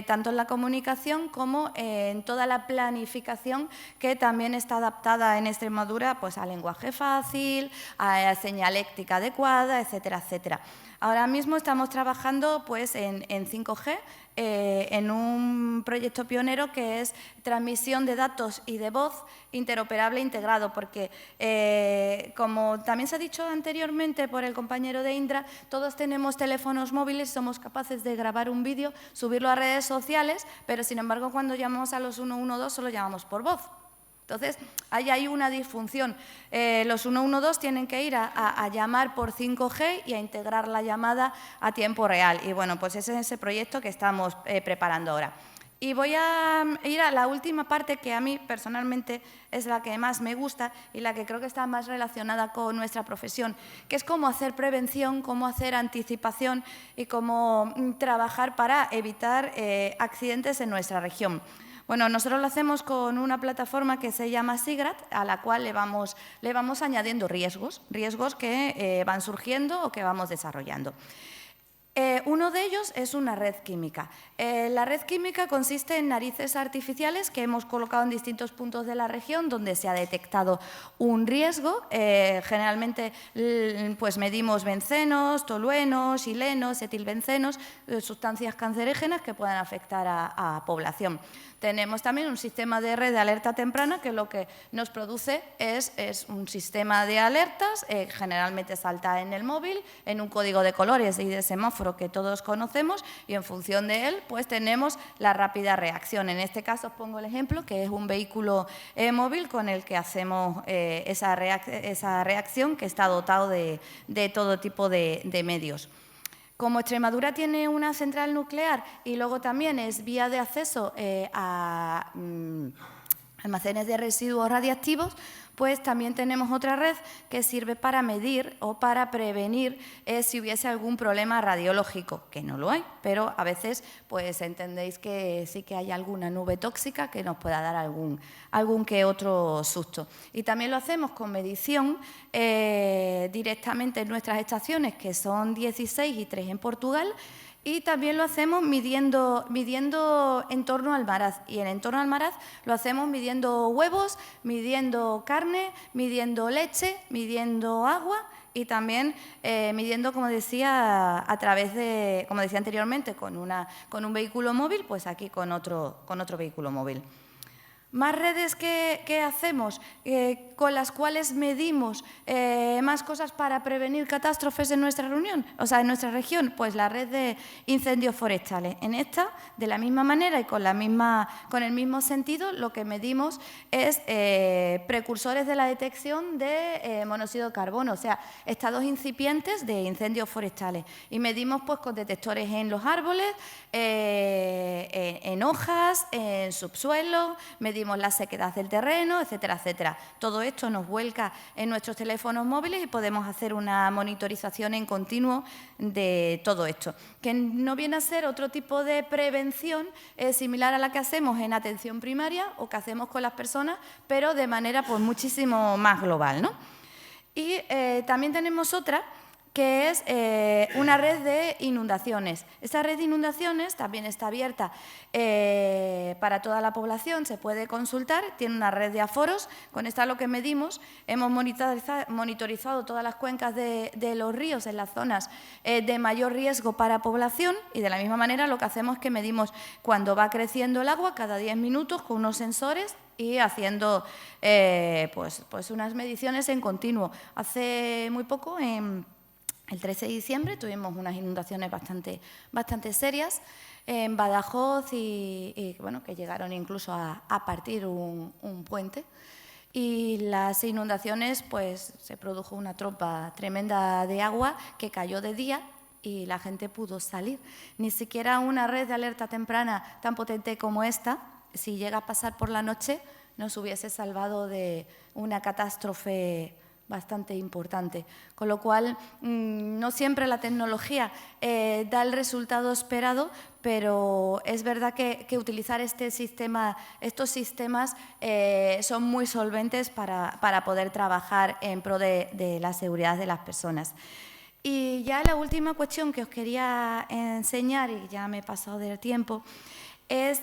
Speaker 6: tanto en la comunicación como en toda la planificación, que también está adaptada en Extremadura pues, a lenguaje fácil, a señaléctica adecuada, etcétera, etcétera. Ahora mismo estamos trabajando pues, en 5G, en un proyecto pionero que es transmisión de datos y de voz interoperable e integrado, porque como también se ha dicho anteriormente por el compañero de Indra, todos tenemos teléfonos móviles, somos capaces de grabar un vídeo, subirlo a redes sociales, pero sin embargo cuando llamamos a los 112 solo llamamos por voz. Entonces, ahí hay una disfunción. Los 112 tienen que ir a llamar por 5G y a integrar la llamada a tiempo real. Y bueno, pues ese es ese proyecto que estamos preparando ahora. Y voy a ir a la última parte que a mí personalmente es la que más me gusta y la que creo que está más relacionada con nuestra profesión, que es cómo hacer prevención, cómo hacer anticipación y cómo trabajar para evitar accidentes en nuestra región. Bueno, nosotros lo hacemos con una plataforma que se llama SIGRAT, a la cual le vamos añadiendo riesgos que van surgiendo o que vamos desarrollando. Uno de ellos es una red química. La red química consiste en narices artificiales que hemos colocado en distintos puntos de la región donde se ha detectado un riesgo. Generalmente pues medimos bencenos, toluenos, silenos, etilbencenos, sustancias cancerígenas que puedan afectar a población. Tenemos también un sistema de red de alerta temprana que lo que nos produce es un sistema de alertas, generalmente salta en el móvil, en un código de colores y de semáforo que todos conocemos y en función de él pues tenemos la rápida reacción. En este caso os pongo el ejemplo que es un vehículo móvil con el que hacemos esa reacción que está dotado de todo tipo de medios. Como Extremadura tiene una central nuclear y luego también es vía de acceso a almacenes de residuos radiactivos, pues también tenemos otra red que sirve para medir o para prevenir si hubiese algún problema radiológico, que no lo hay, pero a veces pues entendéis que sí que hay alguna nube tóxica que nos pueda dar algún que otro susto. Y también lo hacemos con medición directamente en nuestras estaciones, que son 16 y 3 en Portugal, y también lo hacemos midiendo entorno al Maraz. Y en entorno al Maraz lo hacemos midiendo huevos, midiendo carne, midiendo leche, midiendo agua y también midiendo, como decía, a través de, como decía anteriormente, con un vehículo móvil, pues aquí con otro vehículo móvil. Más redes que hacemos, con las cuales medimos más cosas para prevenir catástrofes en nuestra en nuestra región, pues la red de incendios forestales. En esta, de la misma manera y con el mismo sentido, lo que medimos es precursores de la detección de monóxido de carbono, o sea, estados incipientes de incendios forestales. Y medimos pues con detectores en los árboles, en hojas, en subsuelo, medimos la sequedad del terreno, etcétera, etcétera. Todo esto nos vuelca en nuestros teléfonos móviles y podemos hacer una monitorización en continuo de todo esto, que no viene a ser otro tipo de prevención similar a la que hacemos en atención primaria o que hacemos con las personas, pero de manera pues muchísimo más global, ¿no? Y también tenemos otra que es una red de inundaciones. Esta red de inundaciones también está abierta para toda la población, se puede consultar, tiene una red de aforos. Con esta lo que medimos, hemos monitorizado todas las cuencas de los ríos en las zonas de mayor riesgo para población y de la misma manera lo que hacemos es que medimos cuando va creciendo el agua cada 10 minutos con unos sensores y haciendo pues unas mediciones en continuo. Hace muy poco, el 13 de diciembre tuvimos unas inundaciones bastante serias en Badajoz y bueno, que llegaron incluso a partir un puente. Y las inundaciones, pues se produjo una tromba tremenda de agua que cayó de día y la gente pudo salir. Ni siquiera una red de alerta temprana tan potente como esta, si llega a pasar por la noche, nos hubiese salvado de una catástrofe bastante importante. Con lo cual, no siempre la tecnología da el resultado esperado, pero es verdad que utilizar estos sistemas son muy solventes para poder trabajar en pro de la seguridad de las personas. Y ya la última cuestión que os quería enseñar, y ya me he pasado del tiempo, es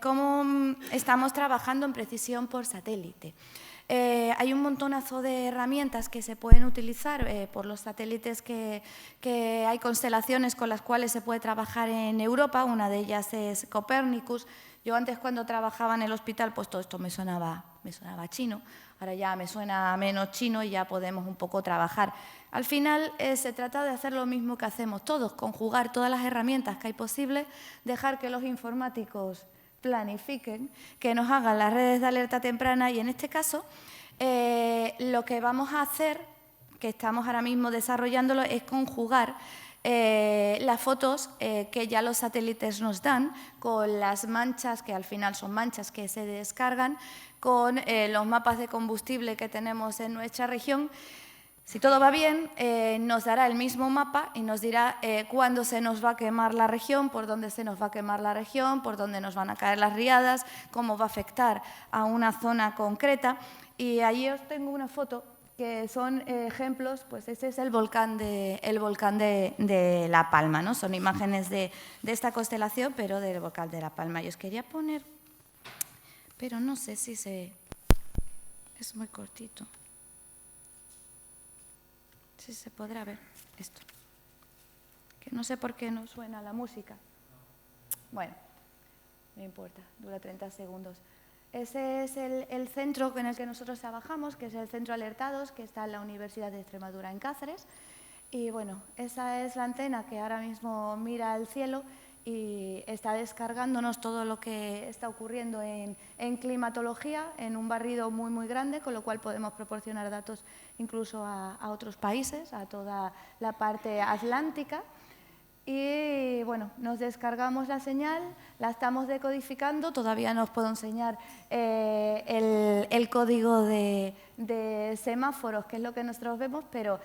Speaker 6: cómo estamos trabajando en precisión por satélite. Hay un montonazo de herramientas que se pueden utilizar por los satélites que hay constelaciones con las cuales se puede trabajar en Europa. Una de ellas es Copernicus. Yo antes, cuando trabajaba en el hospital, pues todo esto me sonaba chino. Ahora ya me suena menos chino y ya podemos un poco trabajar. Al final se trata de hacer lo mismo que hacemos todos, conjugar todas las herramientas que hay posibles, dejar que los informáticos planifiquen, que nos hagan las redes de alerta temprana y, en este caso, lo que vamos a hacer, que estamos ahora mismo desarrollándolo, es conjugar las fotos que ya los satélites nos dan con las manchas, que al final son manchas que se descargan, con los mapas de combustible que tenemos en nuestra región. Si todo va bien, nos dará el mismo mapa y nos dirá cuándo se nos va a quemar la región, por dónde se nos va a quemar la región, por dónde nos van a caer las riadas, cómo va a afectar a una zona concreta. Y ahí os tengo una foto que son ejemplos. Pues ese es el volcán de La Palma, ¿no? Son imágenes de esta constelación, pero del volcán de La Palma. Y os quería poner, pero no sé si es muy cortito. Sí, se podrá ver esto. Que no sé por qué no suena la música. Bueno, no importa, dura 30 segundos. Ese es el centro en el que nosotros trabajamos, que es el Centro Alertados, que está en la Universidad de Extremadura, en Cáceres. Y bueno, esa es la antena que ahora mismo mira al cielo y está descargándonos todo lo que está ocurriendo en climatología, en un barrido muy, muy grande, con lo cual podemos proporcionar datos incluso a otros países, a toda la parte atlántica. Y bueno, nos descargamos la señal, la estamos decodificando. Todavía no os puedo enseñar el código de semáforos, que es lo que nosotros vemos, pero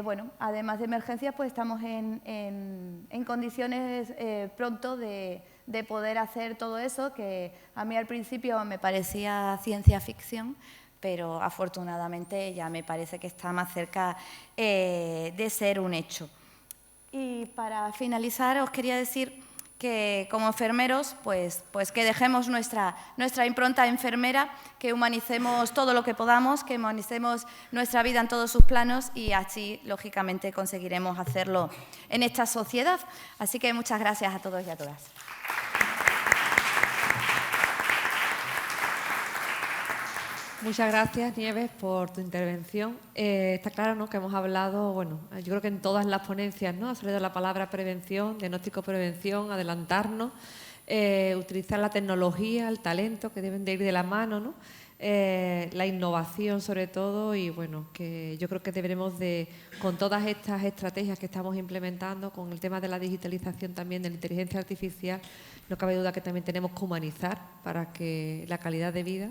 Speaker 6: bueno, además de emergencias, pues estamos en condiciones pronto de poder hacer todo eso, que a mí al principio me parecía ciencia ficción, pero afortunadamente ya me parece que está más cerca de ser un hecho. Y para finalizar, os quería decir que como enfermeros, pues que dejemos nuestra impronta enfermera, que humanicemos todo lo que podamos, que humanicemos nuestra vida en todos sus planos, y así, lógicamente, conseguiremos hacerlo en esta sociedad. Así que muchas gracias a todos y a todas.
Speaker 1: Muchas gracias, Nieves, por tu intervención. Está claro, ¿no?, que hemos hablado, bueno, yo creo que en todas las ponencias, ¿no?, ha salido la palabra prevención, diagnóstico, prevención, adelantarnos, utilizar la tecnología, el talento, que deben de ir de la mano, ¿no?, la innovación sobre todo, y bueno, que yo creo que deberemos de, con todas estas estrategias que estamos implementando, con el tema de la digitalización también, de la inteligencia artificial, no cabe duda que también tenemos que humanizar para que la calidad de vida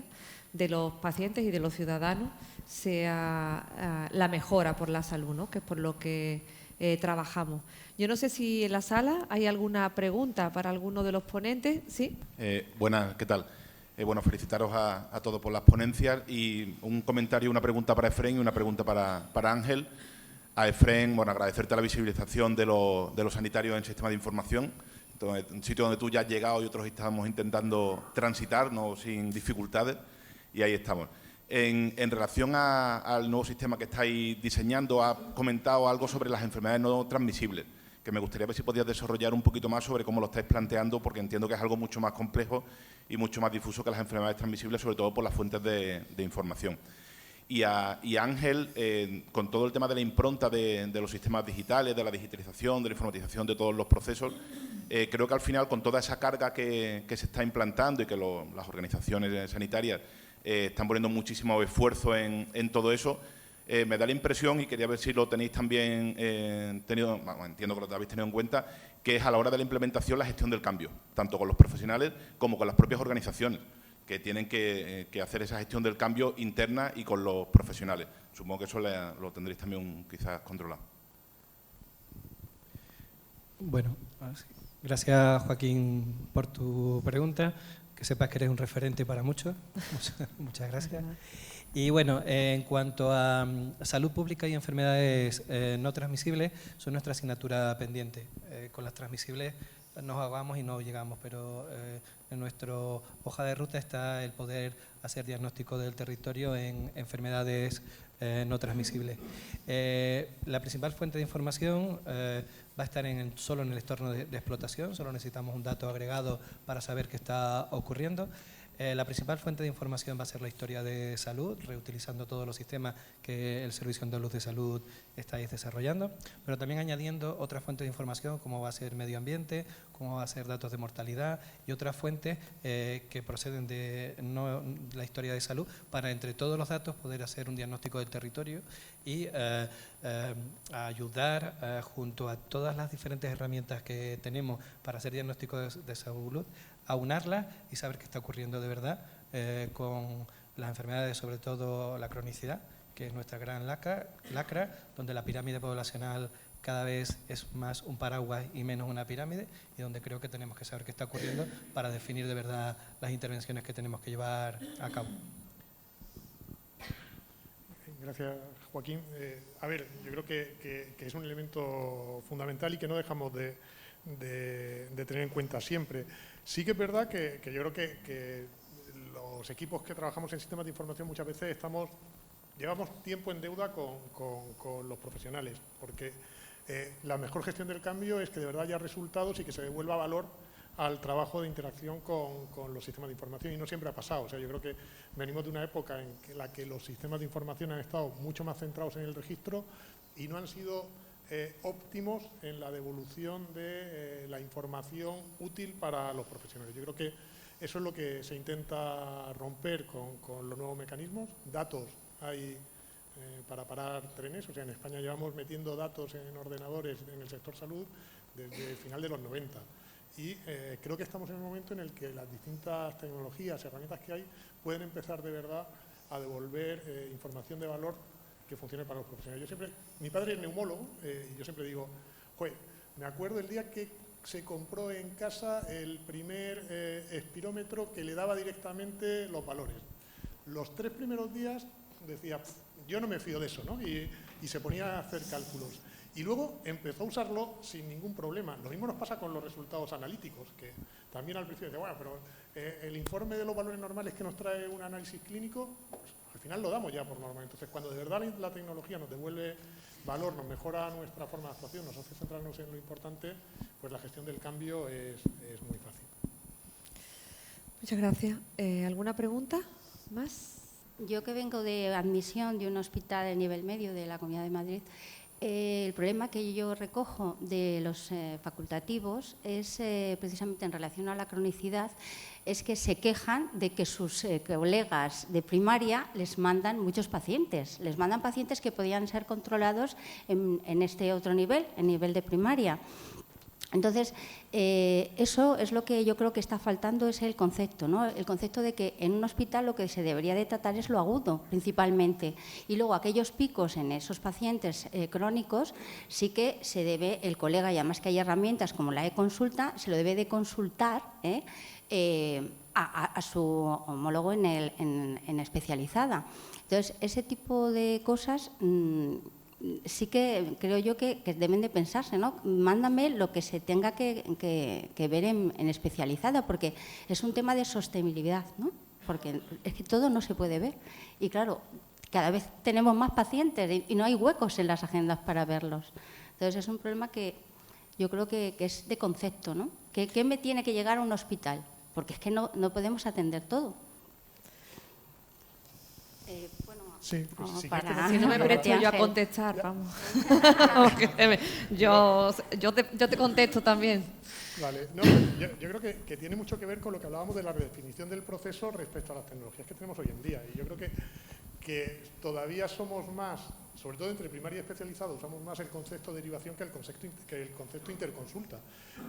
Speaker 1: de los pacientes y de los ciudadanos sea la mejora por la salud, ¿no?, que es por lo que trabajamos. Yo no sé si en la sala hay alguna pregunta para alguno de los ponentes. ¿Sí?
Speaker 7: Buenas, ¿qué tal? Bueno, felicitaros a todos por las ponencias, y un comentario, una pregunta para Efrén y una pregunta para Ángel. A Efrén, bueno, agradecerte la visibilización de los sanitarios en sistema de información, un sitio donde tú ya has llegado y otros estamos intentando transitar, no sin dificultades. Y ahí estamos. En relación al nuevo sistema que estáis diseñando, ha comentado algo sobre las enfermedades no transmisibles, que me gustaría ver si podías desarrollar un poquito más sobre cómo lo estáis planteando, porque entiendo que es algo mucho más complejo y mucho más difuso que las enfermedades transmisibles, sobre todo por las fuentes de información. Y a Ángel, con todo el tema de la impronta de los sistemas digitales, de la digitalización, de la informatización de todos los procesos, creo que al final, con toda esa carga que se está implantando y que las organizaciones sanitarias están poniendo muchísimo esfuerzo en todo eso, me da la impresión, y quería ver si lo tenéis también entiendo que lo habéis tenido en cuenta, que es a la hora de la implementación la gestión del cambio, tanto con los profesionales como con las propias organizaciones, que tienen que hacer esa gestión del cambio interna y con los profesionales. Supongo que eso lo tendréis también quizás controlado.
Speaker 2: Bueno, gracias, Joaquín, por tu pregunta. Que sepas que eres un referente para muchos. Muchas gracias. Y bueno, en cuanto a salud pública y enfermedades no transmisibles, son nuestra asignatura pendiente. Con las transmisibles nos ahogamos y no llegamos, pero en nuestra hoja de ruta está el poder hacer diagnóstico del territorio en enfermedades no transmisibles. La principal fuente de información va a estar solo en el entorno de explotación, solo necesitamos un dato agregado para saber qué está ocurriendo. La principal fuente de información va a ser la historia de salud, reutilizando todos los sistemas que el Servicio Andaluz de Salud estáis desarrollando, pero también añadiendo otras fuentes de información como va a ser medio ambiente, como va a ser datos de mortalidad y otras fuentes que proceden de la historia de salud, para entre todos los datos poder hacer un diagnóstico del territorio y ayudar junto a todas las diferentes herramientas que tenemos para hacer diagnósticos de salud, aunarlas y saber qué está ocurriendo de verdad con las enfermedades, sobre todo la cronicidad, que es nuestra gran lacra, donde la pirámide poblacional cada vez es más un paraguas y menos una pirámide, y donde creo que tenemos que saber qué está ocurriendo para definir de verdad las intervenciones que tenemos que llevar a cabo.
Speaker 3: Gracias, Joaquín. A ver, yo creo que es un elemento fundamental y que no dejamos de tener en cuenta siempre. Sí que es verdad que yo creo que los equipos que trabajamos en sistemas de información muchas veces llevamos tiempo en deuda con los profesionales, porque la mejor gestión del cambio es que de verdad haya resultados y que se devuelva valor al trabajo de interacción con los sistemas de información, y no siempre ha pasado. O sea, yo creo que venimos de una época en la que los sistemas de información han estado mucho más centrados en el registro y no han sido óptimos en la devolución de la información útil para los profesionales. Yo creo que eso es lo que se intenta romper con los nuevos mecanismos. Datos hay para parar trenes. O sea, en España llevamos metiendo datos en ordenadores en el sector salud desde el final de los 90. Y creo que estamos en un momento en el que las distintas tecnologías, herramientas que hay, pueden empezar de verdad a devolver información de valor que funcione para los profesionales. Mi padre es neumólogo y yo siempre digo, me acuerdo el día que se compró en casa el primer espirómetro que le daba directamente los valores. Los 3 primeros días decía, yo no me fío de eso, ¿no? Y se ponía a hacer cálculos. Y luego empezó a usarlo sin ningún problema. Lo mismo nos pasa con los resultados analíticos, que también al principio decía, bueno, pero el informe de los valores normales que nos trae un análisis clínico, pues, al final lo damos ya por normal. Entonces, cuando de verdad la tecnología nos devuelve valor, nos mejora nuestra forma de actuación, nos hace centrarnos en lo importante, pues la gestión del cambio es muy fácil.
Speaker 1: Muchas gracias. ¿Alguna pregunta más?
Speaker 8: Yo, que vengo de admisión de un hospital de nivel medio de la Comunidad de Madrid, el problema que yo recojo de los facultativos es precisamente en relación a la cronicidad, es que se quejan de que sus colegas de primaria les mandan muchos pacientes, les mandan pacientes que podían ser controlados en este otro nivel, en nivel de primaria. Entonces, eso es lo que yo creo que está faltando, es el concepto, ¿no? El concepto de que en un hospital lo que se debería de tratar es lo agudo, principalmente. Y luego aquellos picos en esos pacientes crónicos sí que se debe, el colega, y además que hay herramientas como la e-consulta, se lo debe de consultar a su homólogo en especializada. Entonces, ese tipo de cosas sí que creo yo que deben de pensarse, ¿no? Mándame lo que se tenga que ver en especializada, porque es un tema de sostenibilidad, ¿no? Porque es que todo no se puede ver. Y claro, cada vez tenemos más pacientes y no hay huecos en las agendas para verlos. Entonces, es un problema que yo creo que es de concepto, ¿no? ¿Qué me tiene que llegar a un hospital? Porque es que no podemos atender todo.
Speaker 3: Sí, pues sí,
Speaker 1: Si no me presto yo a contestar, vamos. yo te contesto también.
Speaker 3: Vale, no, yo creo que tiene mucho que ver con lo que hablábamos de la redefinición del proceso respecto a las tecnologías que tenemos hoy en día. Y yo creo que todavía somos más, sobre todo entre primaria y especializada, usamos más el concepto de derivación que el concepto interconsulta.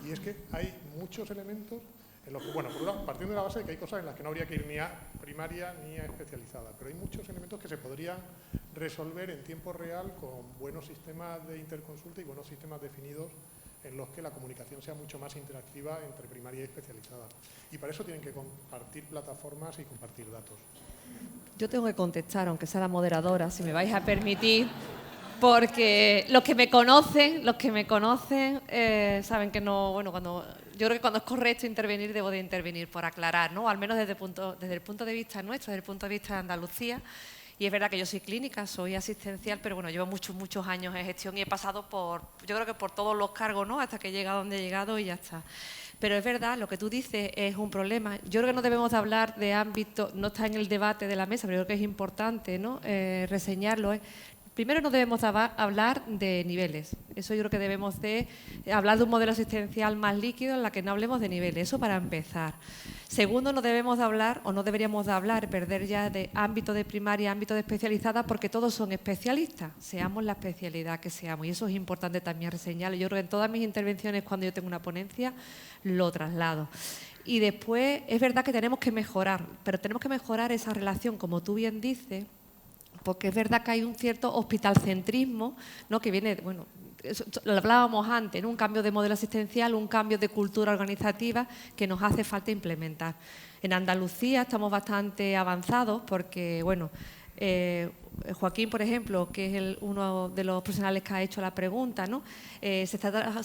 Speaker 3: Y es que hay muchos elementos en los que, bueno, partiendo de la base de que hay cosas en las que no habría que ir ni a primaria ni a especializada, pero hay muchos elementos que se podrían resolver en tiempo real con buenos sistemas de interconsulta y buenos sistemas definidos en los que la comunicación sea mucho más interactiva entre primaria y especializada. Y para eso tienen que compartir plataformas y compartir datos.
Speaker 1: Yo tengo que contestar, aunque sea la moderadora, si me vais a permitir, porque los que me conocen saben que no, bueno, yo creo que cuando es correcto intervenir, debo de intervenir por aclarar, ¿no? Al menos desde el punto de vista nuestro, desde el punto de vista de Andalucía. Y es verdad que yo soy clínica, soy asistencial, pero bueno, llevo muchos años en gestión y he pasado yo creo que por todos los cargos, ¿no? Hasta que he llegado donde he llegado y ya está. Pero es verdad, lo que tú dices es un problema. Yo creo que no debemos de hablar de ámbito, no está en el debate de la mesa, pero creo que es importante, ¿no? Reseñarlo. Primero, no debemos hablar de niveles. Eso yo creo que debemos de hablar de un modelo asistencial más líquido en la que no hablemos de niveles. Eso para empezar. Segundo, no debemos de hablar, o no deberíamos de hablar, perder ya de ámbito de primaria, ámbito de especializada, porque todos son especialistas, seamos la especialidad que seamos. Y eso es importante también reseñarlo. Yo creo que en todas mis intervenciones, cuando yo tengo una ponencia, lo traslado. Y después, es verdad que tenemos que mejorar, pero tenemos que mejorar esa relación, como tú bien dices, porque es verdad que hay un cierto hospitalcentrismo, ¿no? Que viene, bueno, lo hablábamos antes, ¿no? Un cambio de modelo asistencial, un cambio de cultura organizativa que nos hace falta implementar. En Andalucía estamos bastante avanzados porque, bueno, Joaquín, por ejemplo, que es uno de los profesionales que ha hecho la pregunta, ¿no? Se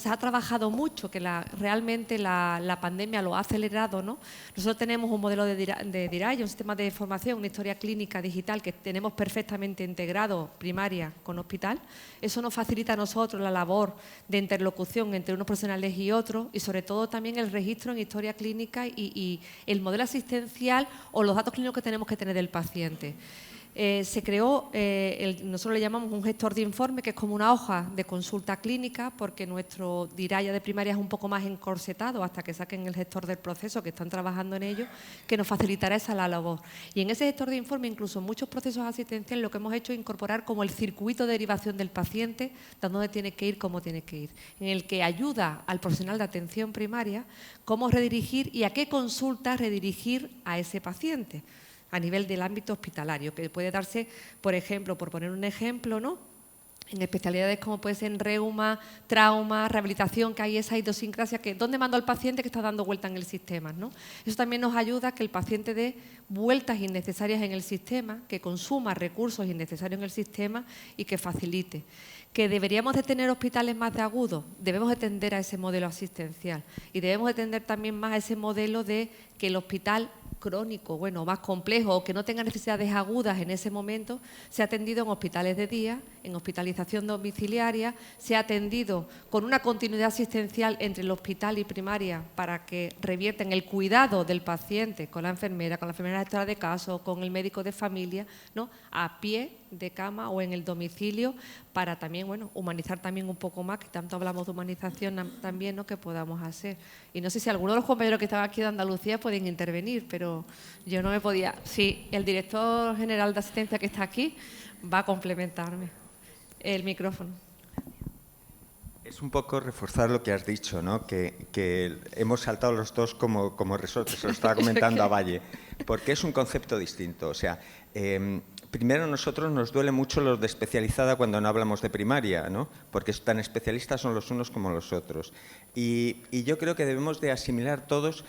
Speaker 1: ha trabajado mucho, que realmente la pandemia lo ha acelerado, ¿no? Nosotros tenemos un modelo de DIRAI, un sistema de formación, una historia clínica digital que tenemos perfectamente integrado primaria con hospital. Eso nos facilita a nosotros la labor de interlocución entre unos profesionales y otros y sobre todo también el registro en historia clínica y el modelo asistencial o los datos clínicos que tenemos que tener del paciente. Se creó, nosotros le llamamos un gestor de informe, que es como una hoja de consulta clínica, porque nuestro DIRAIA de primaria es un poco más encorsetado hasta que saquen el gestor del proceso, que están trabajando en ello, que nos facilitará esa la labor. Y en ese gestor de informe, incluso en muchos procesos asistenciales, lo que hemos hecho es incorporar como el circuito de derivación del paciente, de dónde tiene que ir, cómo tiene que ir, en el que ayuda al profesional de atención primaria cómo redirigir y a qué consulta redirigir a ese paciente a nivel del ámbito hospitalario, que puede darse, por ejemplo, por poner un ejemplo, ¿no? En especialidades como puede ser en reuma, trauma, rehabilitación, que hay esa idiosincrasia que ¿dónde mando al paciente que está dando vueltas en el sistema, ¿no? Eso también nos ayuda a que el paciente dé vueltas innecesarias en el sistema, que consuma recursos innecesarios en el sistema y que facilite. ¿Que deberíamos de tener hospitales más de agudos? Debemos de tender a ese modelo asistencial y debemos de tender también más a ese modelo de que el hospital crónico, bueno, más complejo o que no tenga necesidades agudas en ese momento, se ha atendido en hospitales de día, en hospitalización domiciliaria, se ha atendido con una continuidad asistencial entre el hospital y primaria para que revierten el cuidado del paciente con la enfermera gestora de caso, con el médico de familia, ¿no? A pie de cama o en el domicilio para también, bueno, humanizar también un poco más, que tanto hablamos de humanización también, ¿no? Que podamos hacer. Y no sé si alguno de los compañeros que estaban aquí de Andalucía pueden intervenir, pero yo no me podía. Sí, el director general de asistencia que está aquí va a complementarme. El micrófono.
Speaker 9: Es un poco reforzar lo que has dicho, ¿no? Que hemos saltado los dos como resortes, se lo estaba comentando a Valle, porque es un concepto distinto. O sea, primero, nosotros nos duele mucho los de especializada cuando no hablamos de primaria, ¿no? Porque tan especialistas son los unos como los otros. Y yo creo que debemos de asimilar todos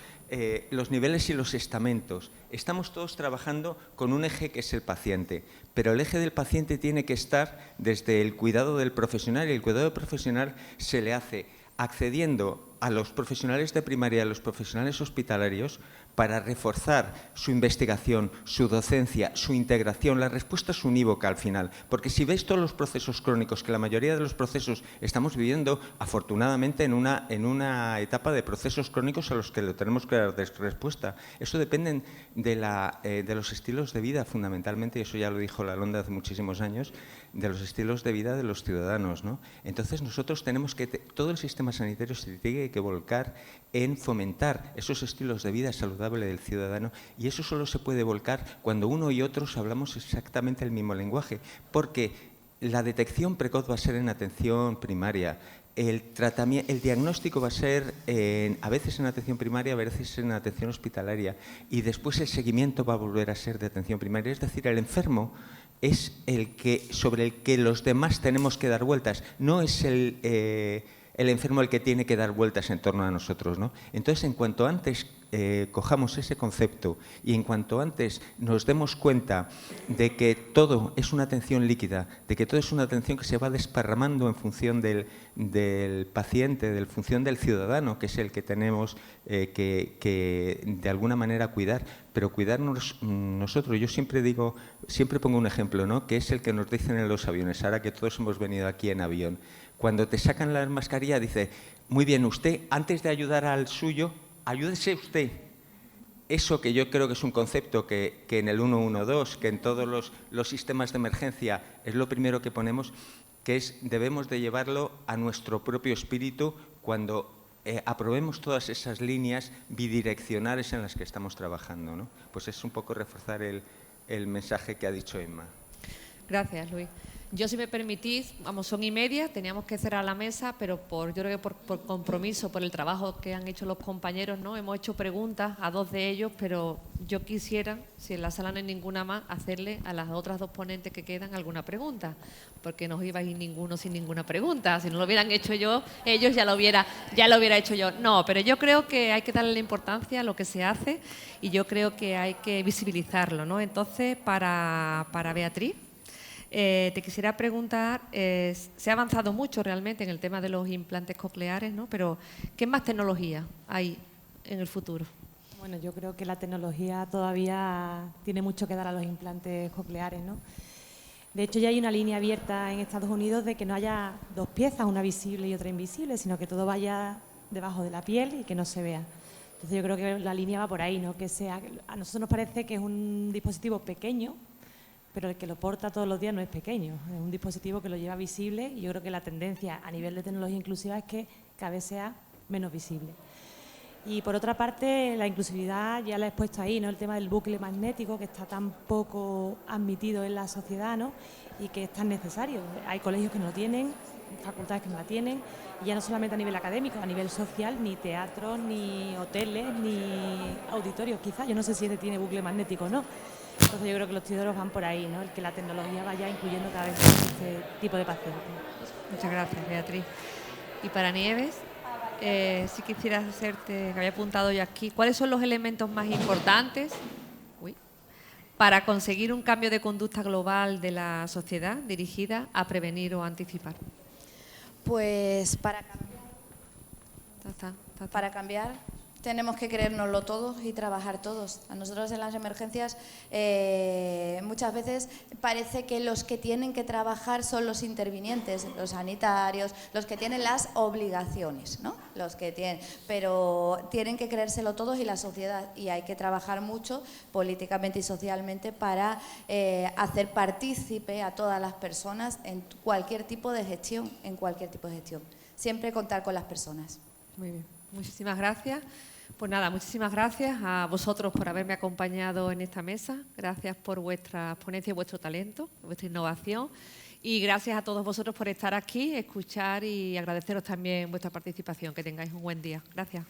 Speaker 9: los niveles y los estamentos. Estamos todos trabajando con un eje que es el paciente, pero el eje del paciente tiene que estar desde el cuidado del profesional y el cuidado del profesional se le hace accediendo a los profesionales de primaria y a los profesionales hospitalarios para reforzar su investigación, su docencia, su integración. La respuesta es unívoca al final, porque si veis todos los procesos crónicos, que la mayoría de los procesos estamos viviendo afortunadamente en una etapa de procesos crónicos a los que le tenemos que dar respuesta. Eso depende de los estilos de vida fundamentalmente, y eso ya lo dijo Lalonde hace muchísimos años, de los estilos de vida de los ciudadanos, ¿no? Entonces nosotros tenemos que, todo el sistema sanitario se tiene que volcar en fomentar esos estilos de vida saludables saludable del ciudadano, y eso solo se puede volcar cuando uno y otros hablamos exactamente el mismo lenguaje, porque la detección precoz va a ser en atención primaria, el diagnóstico va a ser a veces en atención primaria, a veces en atención hospitalaria, y después el seguimiento va a volver a ser de atención primaria. Es decir, el enfermo es sobre el que los demás tenemos que dar vueltas, no es el enfermo el que tiene que dar vueltas en torno a nosotros, ¿no? Entonces, en cuanto antes cojamos ese concepto y en cuanto antes nos demos cuenta de que todo es una atención líquida, de que todo es una atención que se va desparramando en función del paciente, en función del ciudadano, que es el que tenemos que de alguna manera cuidar, pero cuidarnos nosotros. Yo siempre pongo un ejemplo, ¿no?, que es el que nos dicen en los aviones, ahora que todos hemos venido aquí en avión. Cuando te sacan la mascarilla, dice, muy bien, usted, antes de ayudar al suyo, ayúdese usted. Eso que yo creo que es un concepto que en el 112, que en todos los sistemas de emergencia es lo primero que ponemos, que debemos de llevarlo a nuestro propio espíritu cuando aprobemos todas esas líneas bidireccionales en las que estamos trabajando, ¿no? Pues es un poco reforzar el mensaje que ha dicho Emma.
Speaker 1: Gracias, Luis. Yo, si me permitís, vamos, son 1:30, teníamos que cerrar la mesa, pero yo creo que por compromiso, por el trabajo que han hecho los compañeros, ¿no? Hemos hecho preguntas a 2 de ellos, pero yo quisiera, si en la sala no hay ninguna más, hacerle a las otras 2 ponentes que quedan alguna pregunta, porque no os iba a ir ninguno sin ninguna pregunta. Si no lo hubieran hecho yo, ellos ya lo hubiera hecho yo. No, pero yo creo que hay que darle la importancia a lo que se hace y yo creo que hay que visibilizarlo, ¿no? Entonces, para Beatriz, te quisiera preguntar, se ha avanzado mucho realmente en el tema de los implantes cocleares, ¿no? Pero ¿qué más tecnología hay en el futuro?
Speaker 4: Bueno, yo creo que la tecnología todavía tiene mucho que dar a los implantes cocleares, ¿no? De hecho, ya hay una línea abierta en Estados Unidos de que no haya 2 piezas, una visible y otra invisible, sino que todo vaya debajo de la piel y que no se vea. Entonces yo creo que la línea va por ahí, ¿no? A nosotros nos parece que es un dispositivo pequeño, pero el que lo porta todos los días no es pequeño, es un dispositivo que lo lleva visible y yo creo que la tendencia a nivel de tecnología inclusiva es que cada vez sea menos visible. Y por otra parte, la inclusividad ya la he puesto ahí, ¿no? El tema del bucle magnético, que está tan poco admitido en la sociedad, ¿no? Y que es tan necesario. Hay colegios que no lo tienen, facultades que no la tienen, y ya no solamente a nivel académico, a nivel social, ni teatros, ni hoteles, ni auditorios quizás. Yo no sé si este tiene bucle magnético o no. Entonces yo creo que los tirolos van por ahí, ¿no? El que la tecnología vaya incluyendo cada vez más este tipo de pacientes.
Speaker 1: Muchas gracias, Beatriz. Y para Nieves, si quisieras hacerte, que había apuntado yo aquí, ¿cuáles son los elementos más importantes para conseguir un cambio de conducta global de la sociedad dirigida a prevenir o anticipar?
Speaker 6: Pues para cambiar tenemos que creérnoslo todos y trabajar todos. A nosotros en las emergencias muchas veces parece que los que tienen que trabajar son los intervinientes, los sanitarios, los que tienen las obligaciones, ¿no? Pero tienen que creérselo todos y la sociedad, y hay que trabajar mucho políticamente y socialmente para hacer partícipe a todas las personas en cualquier tipo de gestión, Siempre contar con las personas.
Speaker 1: Muy bien, muchísimas gracias. Pues nada, muchísimas gracias a vosotros por haberme acompañado en esta mesa. Gracias por vuestra ponencia y vuestro talento, vuestra innovación. Y gracias a todos vosotros por estar aquí, escuchar y agradeceros también vuestra participación. Que tengáis un buen día. Gracias.